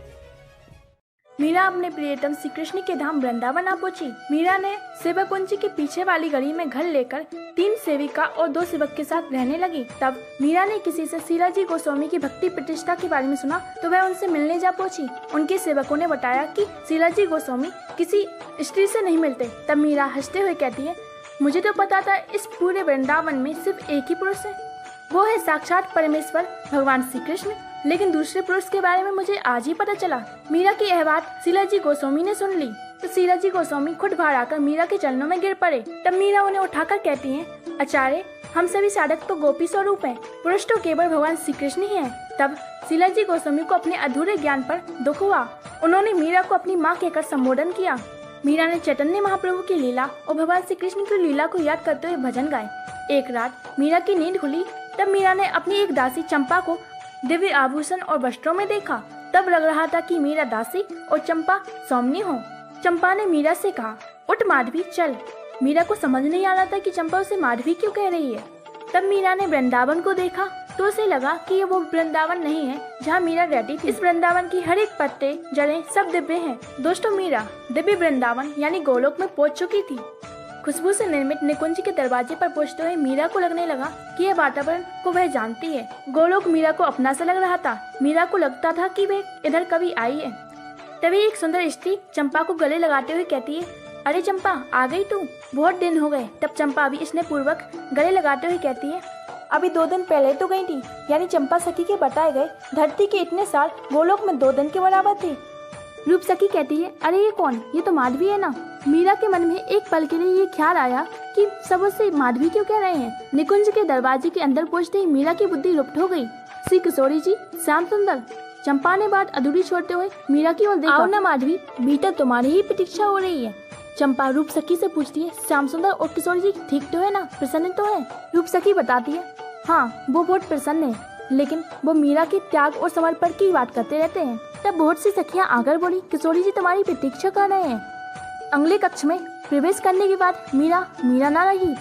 मीरा अपने प्रियतम श्री कृष्ण के धाम वृंदावन आ पहुंची। मीरा ने सेवकुंज के पीछे वाली गली में घर लेकर 3 सेविका और 2 सेवक के साथ रहने लगी। तब मीरा ने किसी से शीलाजी गोस्वामी की भक्ति प्रतिष्ठा के बारे में सुना तो वह उनसे मिलने जा पहुंची। उनके सेवकों ने बताया कि शीलाजी गोस्वामी किसी स्त्री से नहीं मिलते। तब मीरा हंसते हुए कहती है, मुझे तो पता था इस पूरे वृंदावन में सिर्फ एक ही पुरुष है, वो है साक्षात परमेश्वर भगवान श्री कृष्ण, लेकिन दूसरे पुरुष के बारे में मुझे आज ही पता चला। मीरा की यह बात शीलाजी गोस्वामी ने सुन ली तो शीलाजी गोस्वामी खुद बाहर आकर मीरा के चरणों में गिर पड़े। तब मीरा उन्हें उठाकर कहती हैं, आचार्य, हम सभी साधक तो गोपी स्वरूप हैं, पुरुष तो केवल भगवान श्री कृष्ण ही हैं। तब शीलाजी गोस्वामी को अपने अधूरे ज्ञान पर दुख हुआ। उन्होंने मीरा को अपनी माँ कहकर संबोधन किया। मीरा ने चैतन्य महाप्रभु की लीला और भगवान श्री कृष्ण की लीला को याद करते हुए भजन गाए। एक रात मीरा की नींद खुली। तब मीरा ने अपनी एक दासी चंपा को दिव्य आभूषण और वस्त्रों में देखा। तब लग रहा था कि मीरा दासी और चंपा सौम्य हो। चंपा ने मीरा से कहा, उठ माधवी चल। मीरा को समझ नहीं आ रहा था कि चंपा उसे माधवी क्यों कह रही है। तब मीरा ने वृंदावन को देखा तो उसे लगा कि ये वो वृंदावन नहीं है जहाँ मीरा रहती थी। इस वृंदावन की हर एक पत्ते जड़ें सब दिव्य हैं। दोस्तों, मीरा दिव्य वृंदावन यानी गोलोक में पहुंच चुकी थी। खुशबू से निर्मित निकुंज के दरवाजे पर पहुंचते हुए मीरा को लगने लगा कि यह वातावरण को वह जानती है। गोलोक मीरा को अपना सा लग रहा था। मीरा को लगता था कि वह इधर कभी आई है। तभी एक सुंदर स्त्री चंपा को गले लगाते हुए कहती है, अरे चंपा, आ गई तू, बहुत दिन हो गए। तब चंपा भी स्नेह पूर्वक गले लगाते हुए कहती है, अभी 2 दिन पहले तो गई थी। यानी चंपा सखी के बताए गए धरती के इतने साल गोलोक में 2 दिन के बराबर थे। रूप सखी कहती है, अरे ये कौन, ये तो माधवी है ना। मीरा के मन में एक पल के लिए ये ख्याल आया कि सब उससे माधवी क्यों कह रहे हैं। निकुंज के दरवाजे के अंदर पहुंचते ही मीरा की बुद्धि लुप्त हो गई। श्री किशोरी जी, श्याम सुंदर। चंपा ने बात अधूरी छोड़ते हुए मीरा की ओर देखा। आओ ना माधवी, भीतर तुम्हारी ही प्रतीक्षा हो रही है। चंपा रूप सखी से पूछती है, श्याम सुंदर और किशोरी जी ठीक तो है ना, प्रसन्न तो है। रूप सखी बताती है, हाँ वो बहुत प्रसन्न है, लेकिन वो मीरा के त्याग और समर्पण की बात करते रहते हैं। तब बहुत सी सखियां आकर बोली, किशोरी जी तुम्हारी प्रतीक्षा कर रहे हैं। अगले कक्ष में प्रवेश करने के बाद मीरा ना रही।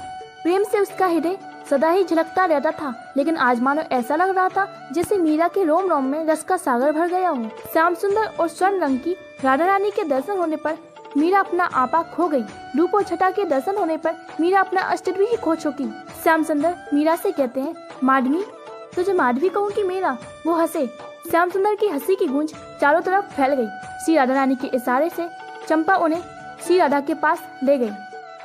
प्रेम से उसका हृदय सदा ही झलकता रहता था, लेकिन आज मानो ऐसा लग रहा था जैसे मीरा के रोम रोम में रस का सागर भर गया हो। श्याम सुंदर और स्वर्ण रंग की राधा रानी के दर्शन होने पर मीरा अपना आपा खो गई। रूप और छटा के दर्शन होने पर मीरा अपना अस्तित्व ही खो चुकी। श्याम सुंदर मीरा से कहते हैं, माधवी, तुझे माधवी कहूँ कि मीरा? वो हंसे। श्याम सुंदर की हंसी की गूंज चारों तरफ फैल गई। श्री राधा रानी के इशारे से चंपा उन्हें श्री राधा के पास ले गई।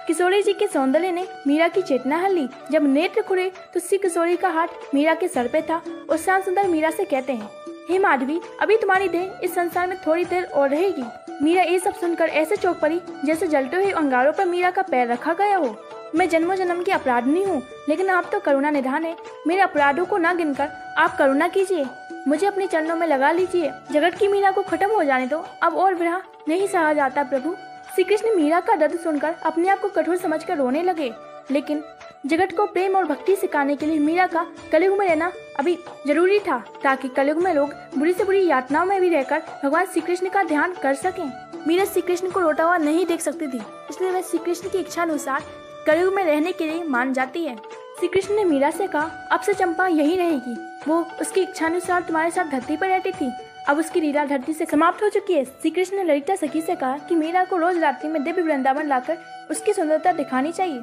किशोरी जी के सौंदर्य ने मीरा की चेतना हर ली। जब नेत्र खुले तो श्री किशोरी का हाथ मीरा के सर पे था और श्याम सुंदर मीरा से कहते हैं, हे माधवी, अभी तुम्हारी देह इस संसार में थोड़ी देर और रहेगी। मीरा ये सब सुनकर ऐसे चौंक पड़ी जैसे जलते हुए अंगारों पर मीरा का पैर रखा गया हो। मैं जन्मों जन्म की अपराधी हूँ, लेकिन आप तो करुणा निधान है। मेरे अपराधों को न गिनकर आप करुणा कीजिए, मुझे अपने चरणों में लगा लीजिए। जगत की मीरा को खत्म हो जाने दो, अब और विरह नहीं सहा जाता प्रभु। श्री कृष्ण मीरा का दर्द सुनकर अपने आप को कठोर समझकर रोने लगे, लेकिन जगत को प्रेम और भक्ति सिखाने के लिए मीरा का कलयुग में रहना अभी जरूरी था, ताकि कलयुग में लोग बुरी से बुरी यातनाओं में भी रहकर भगवान श्री कृष्ण का ध्यान कर सकें। मीरा श्री कृष्ण को रोता हुआ नहीं देख सकती थी, इसलिए वह श्री कृष्ण की इच्छा अनुसार कलयुग में रहने के लिए मान जाती है। श्री कृष्ण ने मीरा से कहा, अब से चंपा यही रहेगी। वो उसकी इच्छानुसार तुम्हारे साथ धरती पर रहती थी, अब उसकी लीला धरती से समाप्त हो चुकी है। श्री कृष्ण ने ललिता सखी से कहा कि मीरा को रोज रात्रि में दिव्य वृंदावन लाकर उसकी सुंदरता दिखानी चाहिए।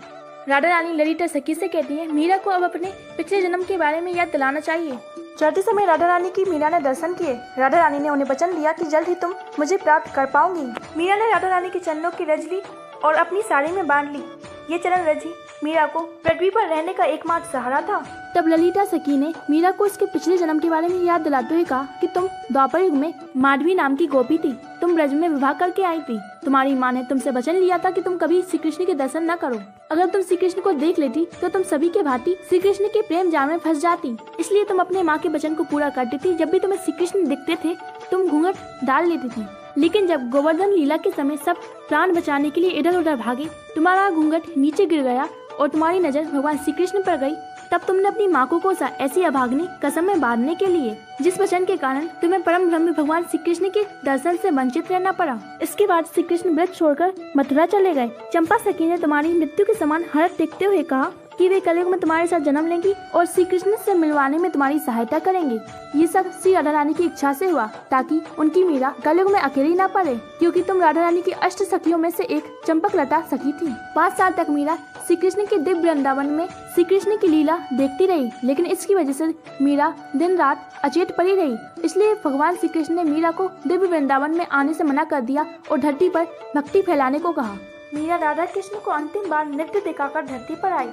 राधा रानी ललिता सखी से कहती है, मीरा को अब अपने पिछले जन्म के बारे में याद दिलाना चाहिए। चढ़ते समय राधा रानी की मीरा ने दर्शन किए। राधा रानी ने उन्हें वचन दिया कि जल्द ही तुम मुझे प्राप्त कर पाओगी। मीरा ने राधा रानी के चरणों की रज ली और अपनी साड़ी में बांध ली। ये चरण रज ही मीरा को पृथ्वी पर रहने का एकमात्र सहारा था। तब ललिता सखी ने मीरा को इसके पिछले जन्म के बारे में याद दिलाते हुए कहा कि तुम द्वापर युग में माधवी नाम की गोपी थी, तुम ब्रज में विवाह करके आई थी। तुम्हारी माँ ने तुमसे वचन लिया था कि तुम कभी श्री कृष्ण के दर्शन न करो। अगर तुम श्री कृष्ण को देख लेती तो तुम सभी के भांति श्री कृष्ण के प्रेम जाल में फंस जाती, इसलिए तुम अपने माँ के वचन को पूरा करती थी। जब भी तुम्हें श्री कृष्ण दिखते थे तुम घूंघट डाल लेती थी, लेकिन जब गोवर्धन लीला के समय सब प्राण बचाने के लिए इधर उधर भागे, तुम्हारा घूंघट नीचे गिर गया और तुम्हारी नजर भगवान श्री कृष्ण पर गई तब तुमने अपनी माँ को कोसा ऐसी अभाग्नि कसम में बांधने के लिए, जिस वचन के कारण तुम्हें परम ब्रह्म भगवान श्री कृष्ण के दर्शन से वंचित रहना पड़ा। इसके बाद श्री कृष्ण ब्रज छोड़कर मथुरा चले गए। चंपा सखी ने तुम्हारी मृत्यु के समान हर्ष देखते हुए कहा कि वे कलयुग में तुम्हारे साथ जन्म लेंगी और श्री कृष्ण से मिलवाने में तुम्हारी सहायता करेंगे। ये सब श्री राधा रानी की इच्छा से हुआ ताकि उनकी मीरा कलयुग में अकेली ना पड़े, क्योंकि तुम राधा रानी की अष्ट सखियों में से एक चंपकलता सखी थी। 5 साल तक मीरा श्री कृष्ण के दिव्य वृंदावन में श्री कृष्ण की लीला देखती रही, लेकिन इसकी वजह से मीरा दिन रात अचेत पड़ी रही। इसलिए भगवान श्री कृष्ण ने मीरा को दिव्य वृंदावन में आने से मना कर दिया और धरती पर भक्ति फैलाने को कहा। मीरा राधा कृष्ण को अंतिम बार नृत्य दिखाकर धरती पर आई,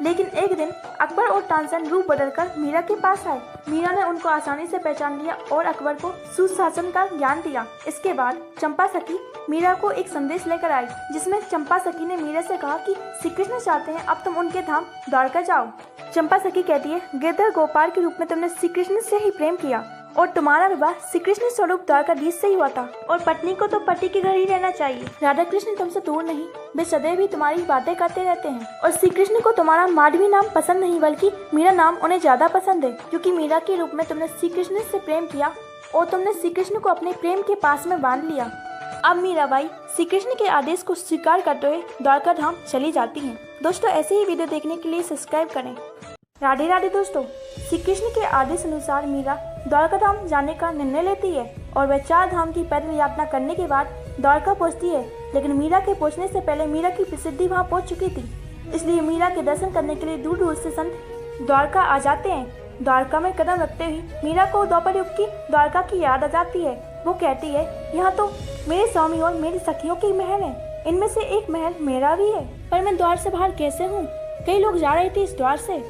लेकिन एक दिन अकबर और तानसेन रूप बदलकर मीरा के पास आए। मीरा ने उनको आसानी से पहचान लिया और अकबर को सुशासन का ज्ञान दिया। इसके बाद चंपा सखी मीरा को एक संदेश लेकर आई, जिसमें चंपा सखी ने मीरा से कहा कि श्री कृष्ण चाहते हैं अब तुम उनके धाम द्वारका जाओ। चंपा सखी कहती है, गिरधर गोपाल के रूप में तुमने श्री कृष्ण से ही प्रेम किया और तुम्हारा विवाह श्री कृष्ण स्वरूप द्वारकाधीश से ही हुआ था, और पत्नी को तो पति के घर ही रहना चाहिए। राधा कृष्ण तुमसे दूर नहीं, वे सदैव ही तुम्हारी बातें करते रहते हैं, और श्री कृष्ण को तुम्हारा माधवी नाम पसंद नहीं बल्कि मीरा नाम उन्हें ज्यादा पसंद है, क्योंकि मीरा के रूप में तुमने श्री कृष्ण से प्रेम किया और तुमने श्री कृष्ण को अपने प्रेम के पास में बांध लिया। अब मीराबाई श्री कृष्ण के आदेश को स्वीकार करते हुए द्वारका धाम चली जाती हैं। दोस्तों, ऐसे ही वीडियो देखने के लिए सब्सक्राइब करें। राधे राधे दोस्तों, श्री कृष्ण के आदेश अनुसार मीरा द्वारका धाम जाने का निर्णय लेती है और वह 4 धाम की पैदल यात्रा करने के बाद द्वारका पहुंचती है। लेकिन मीरा के पहुंचने से पहले मीरा की प्रसिद्धि वहां पहुंच चुकी थी, इसलिए मीरा के दर्शन करने के लिए दूर दूर से संत द्वारका आ जाते हैं। द्वारका में कदम रखते ही मीरा को द्वापर युग की द्वारका की याद आ जाती है। वो कहती है, यहाँ तो मेरे स्वामी और मेरी सखियों की महल है, इनमें से एक महल मेरा भी है, पर मैं द्वार से बाहर कैसे हूँ? कई लोग जा रहे थे इस द्वार से।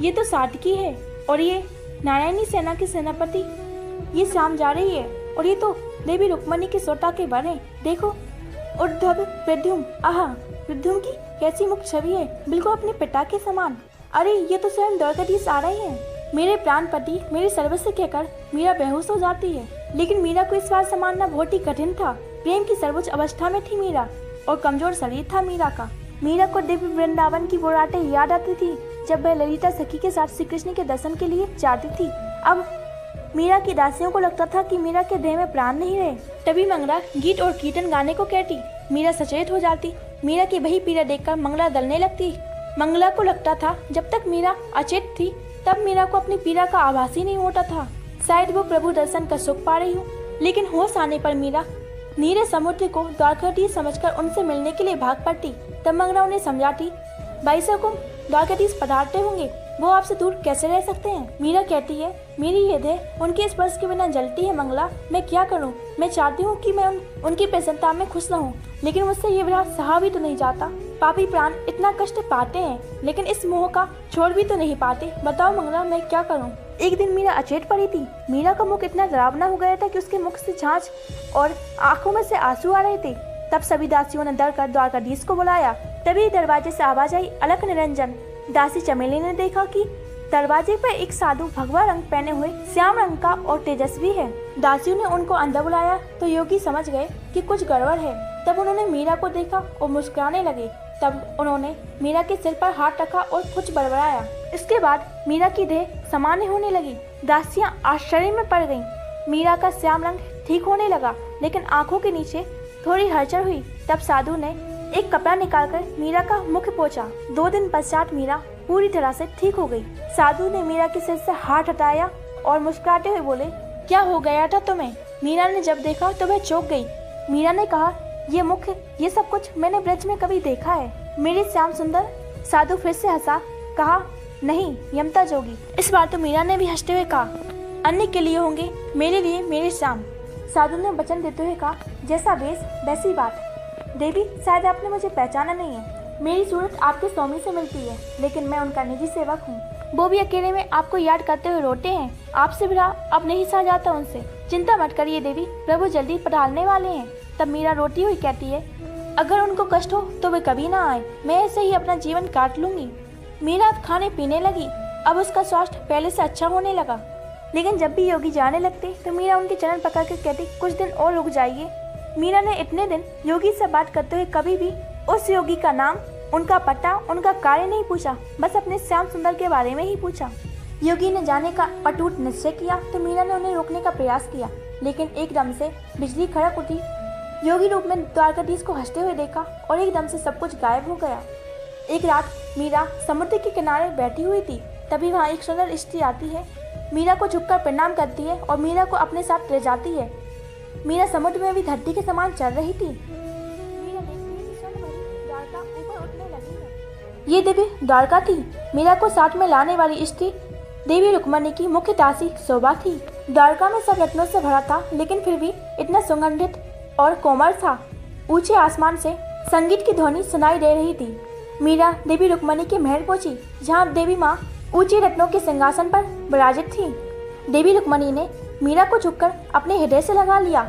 ये तो सात्विकी है और ये नारायणी सेना की सेनापति, ये श्याम जा रही है, और ये तो देवी रुक्मणी के सोटा के वर हैं। देखो, उद्धव प्रद्युम्न, आहा, प्रद्युम्न की कैसी मुख छवि है, बिल्कुल अपने पिता के समान। अरे ये तो स्वयं द्वारकाधीश आ रहे हैं। मेरे प्राणपति, मेरे सर्वस्व कहकर मीरा बेहोश हो जाती है। लेकिन मीरा को इस बार संभालना बहुत ही कठिन था। प्रेम की सर्वोच्च अवस्था में थी मीरा और कमजोर शरीर था मीरा का। मीरा को दिव्य वृंदावन की वो रातें याद आती थी जब वह ललिता सखी के साथ श्री कृष्ण के दर्शन के लिए जाती थी। अब मीरा की दासियों को लगता था कि मीरा के देह में प्राण नहीं रहे। तभी मंगला गीत और कीर्तन गाने को कहती। मीरा सचेत हो जाती। मीरा की वही पीड़ा देखकर मंगला दलने लगती। मंगला को लगता था जब तक मीरा अचेत थी तब मीरा को अपनी पीड़ा का आभास ही नहीं होता था। शायद वो प्रभु दर्शन का सुख पा रही हो। लेकिन होश आने पर मीरा नीरे समुद्र को द्वारकाधीश समझकर उनसे मिलने के लिए भाग पड़ती। तब मंगला उन्हें समझाती, भाई साहब द्वारकाधीश पधारते होंगे, वो आपसे दूर कैसे रह सकते हैं? मीरा कहती है, मेरी ये देह उनके स्पर्श के बिना जलती है मंगला, मैं क्या करूं? मैं चाहती हूं कि मैं उनकी प्रसन्नता में खुश रहूं, लेकिन मुझसे ये विरह सहा भी तो नहीं जाता। पापी प्राण इतना कष्ट पाते हैं लेकिन इस मोह का छोड़ भी तो नहीं पाते। बताओ मंगला, मैं क्या करूं? एक दिन मीरा अचेत पड़ी थी। मीरा का मुख इतना डरावना हो गया था कि उसके मुख से झांझ और आंखों में से आंसू आ रहे थे। तब सभी दासियों ने डर कर द्वारकाधीश को बुलाया। तभी दरवाजे से आवाज आई, अलख निरंजन। दासी चमेली ने देखा कि दरवाजे पर एक साधु भगवा रंग पहने हुए श्याम रंग का और तेजस्वी है। दासियों ने उनको अंदर बुलाया तो योगी समझ गए कि कुछ गड़बड़ है। तब उन्होंने मीरा को देखा और मुस्कुराने लगे। तब उन्होंने मीरा के सिर पर हाथ रखा और कुछ बड़बड़ाया। इसके बाद मीरा की देह सामान्य होने लगी। दासियां आश्चर्य में पड़ गईं। मीरा का श्याम रंग ठीक होने लगा, लेकिन आंखों के नीचे थोड़ी हलचल हुई। तब साधु ने एक कपड़ा निकालकर मीरा का मुख पोंछा। 2 दिन पश्चात मीरा पूरी तरह से ठीक हो गई। साधु ने मीरा के सिर से हाथ हटाया और मुस्कुराते हुए बोले, क्या हो गया था तुम्हें? मीरा ने जब देखा तो वह चौंक गई। मीरा ने कहा, ये मुख, ये सब कुछ मैंने ब्रज में कभी देखा है, मेरे श्याम सुंदर। साधु फिर से हंसा, कहा, नहीं, यमता जोगी। इस बार तो मीरा ने भी हंसते हुए कहा, अन्य के लिए होंगे, मेरे लिए मेरे श्याम। साधु ने वचन देते हुए कहा, जैसा वेश वैसी बात। देवी, शायद आपने मुझे पहचाना नहीं है। मेरी सूरत आपके स्वामी से मिलती है, लेकिन मैं उनका निजी सेवक हूँ। वो भी अकेले में आपको याद करते हुए रोते हैं। आपसे विरह अब नहीं सहा जाता उनसे। चिंता मत करिए देवी, प्रभु जल्दी पधारने वाले हैं। तब मीरा रोती हुई कहती है, अगर उनको कष्ट हो तो वे कभी ना आए, मैं ऐसे ही अपना जीवन काट लूंगी। मीरा खाने पीने लगी। अब उसका स्वास्थ्य पहले से अच्छा होने लगा। लेकिन जब भी योगी जाने लगते तो मीरा उनके चरण पकड़ कर कहती, कुछ दिन और रुक जाइए। मीरा ने इतने दिन योगी से बात करते हुए कभी भी उस योगी का नाम उनका पता, उनका कार्य नहीं पूछा, बस अपने श्याम सुंदर के बारे में ही पूछा। योगी ने जाने का अटूट निश्चय किया तो मीरा ने उन्हें रोकने का प्रयास किया, लेकिन एकदम से बिजली कड़क उठी। योगी रूप में द्वारकाधीश को हंसते हुए देखा और एकदम से सब कुछ गायब हो गया। एक रात मीरा समुद्र के किनारे बैठी हुई थी, तभी वहाँ एक सुंदर स्त्री आती है, मीरा को झुककर प्रणाम करती है और मीरा को अपने साथ ले जाती है। मीरा समुद्र में भी धरती के समान चल रही थी। मीरा देखती है कि स्वर्ण भरी द्वारका ऊपर उठने लगी है। ये देवी द्वारका थी। मीरा को साथ में लाने वाली स्त्री देवी रुक्मणी की मुख्य दासी शोभा थी। द्वारका में सब रत्नों से भरा था, लेकिन फिर भी इतना सुगंधित और कोमल था। ऊंचे आसमान से संगीत की ध्वनि सुनाई दे रही थी। मीरा देवी रुक्मणी के महल पहुंची, जहां देवी माँ ऊंचे रत्नों के सिंहासन पर विराजित थी। देवी रुक्मणी ने मीरा को झुककर अपने हृदय से लगा लिया।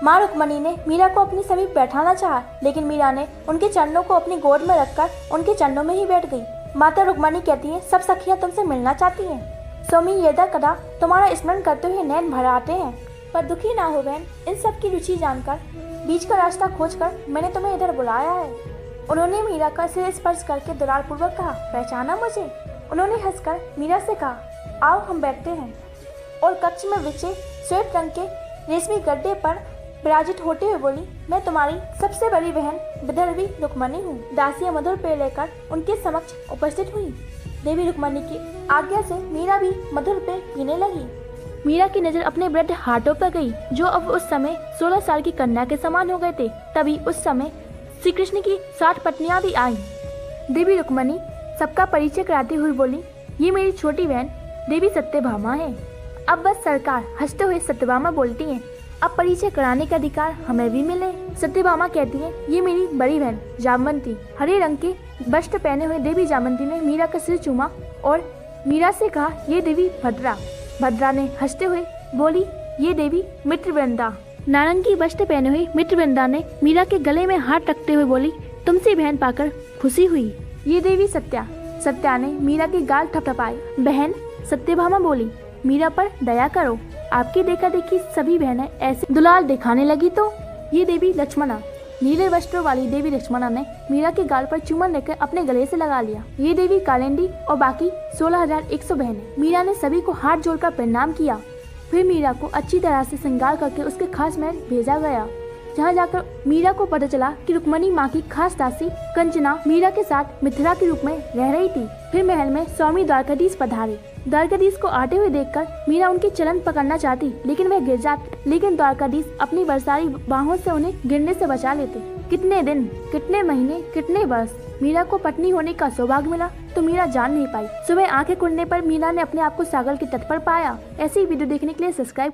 माँ रुक्मणी ने मीरा को अपने समीप बैठाना चाहा, लेकिन मीरा ने उनके चरणों को अपनी गोद में रखकर उनके चरणों में ही बैठ गई। माता रुक्मणी कहती है, सब सखियां तुमसे मिलना चाहती हैं। स्वामी यदा कदा तुम्हारा स्मरण करते हुए नैन भर आते हैं, पर दुखी ना हो बहन। इन सब की रुचि जानकर, बीच का रास्ता खोजकर मैंने तुम्हें इधर बुलाया है। उन्होंने मीरा का सिर स्पर्श करके दुलार पूर्वक कहा, पहचाना मुझे? उन्होंने हंसकर मीरा से कहा, आओ हम बैठते हैं। और कक्ष में बिछे श्वेत रंग के रेशमी गड्ढे पर विराजित होते हुए बोली, मैं तुम्हारी सबसे बड़ी बहन विदर्भी रुक्मणी हूँ। दासियां मधुर पेय लेकर उनके समक्ष उपस्थित हुई। देवी रुक्मणी की आज्ञा से मीरा भी मधुर पेय पीने लगी। मीरा की नजर अपने वृद्ध हाथों पर गई, जो अब उस समय 16 साल की कन्या के समान हो गए थे। तभी उस समय श्री कृष्ण की 60 पत्नियां भी आई। देवी रुक्मणी सबका परिचय कराती हुई बोली, ये मेरी छोटी बहन देवी सत्यभामा है। अब बस सरकार, हंसते हुए सत्यभामा बोलती हैं, अब परिचय कराने का अधिकार हमें भी मिले। सत्यभामा कहती है, ये मेरी बड़ी बहन जामवंती। हरे रंग के वस्त्र पहने हुए देवी जामवंती ने मीरा का सिर चूमा और मीरा से कहा, ये देवी भद्रा। भद्रा ने हंसते हुए बोली, ये देवी मित्रवृंदा। नारंगी वस्त्र पहने हुई मित्रवृंदा ने मीरा के गले में हाथ रखते हुए बोली, तुमसे बहन पाकर खुशी हुई। ये देवी सत्या। सत्या ने मीरा के गाल थपथपाए। बहन, सत्यभामा बोली, मीरा पर दया करो। आपकी देखा देखी सभी बहनें ऐसे दुलाल दिखाने लगी तो। ये देवी लक्ष्मणा। नीले वस्त्रों वाली देवी लक्ष्मणा ने मीरा के गाल पर चुम्बन लेकर अपने गले से लगा लिया। ये देवी कालिंदी और बाकी 16,100 बहनें। मीरा ने सभी को हाथ जोड़कर प्रणाम किया। फिर मीरा को अच्छी तरह से श्रृंगार करके उसके खास महल भेजा गया, जहाँ जाकर मीरा को पता चला कि रुक्मणी माँ की खास दासी कंचना मीरा के साथ मिथिला के रूप में रह रही थी। फिर महल में स्वामी द्वारकाधीश पधारे। द्वारकाधीश को आते हुए देखकर मीरा उनकी चलन पकड़ना चाहती, लेकिन वह गिर जाते। लेकिन द्वारकाधीश अपनी बरसारी बाहों से उन्हें गिरने से बचा लेते। कितने दिन, कितने महीने, कितने वर्ष मीरा को पत्नी होने का सौभाग्य मिला तो मीरा जान नहीं पाई। सुबह आंखें खुलने पर मीरा ने अपने आप को सागर के तट पर पाया। ऐसी वीडियो देखने के लिए सब्सक्राइब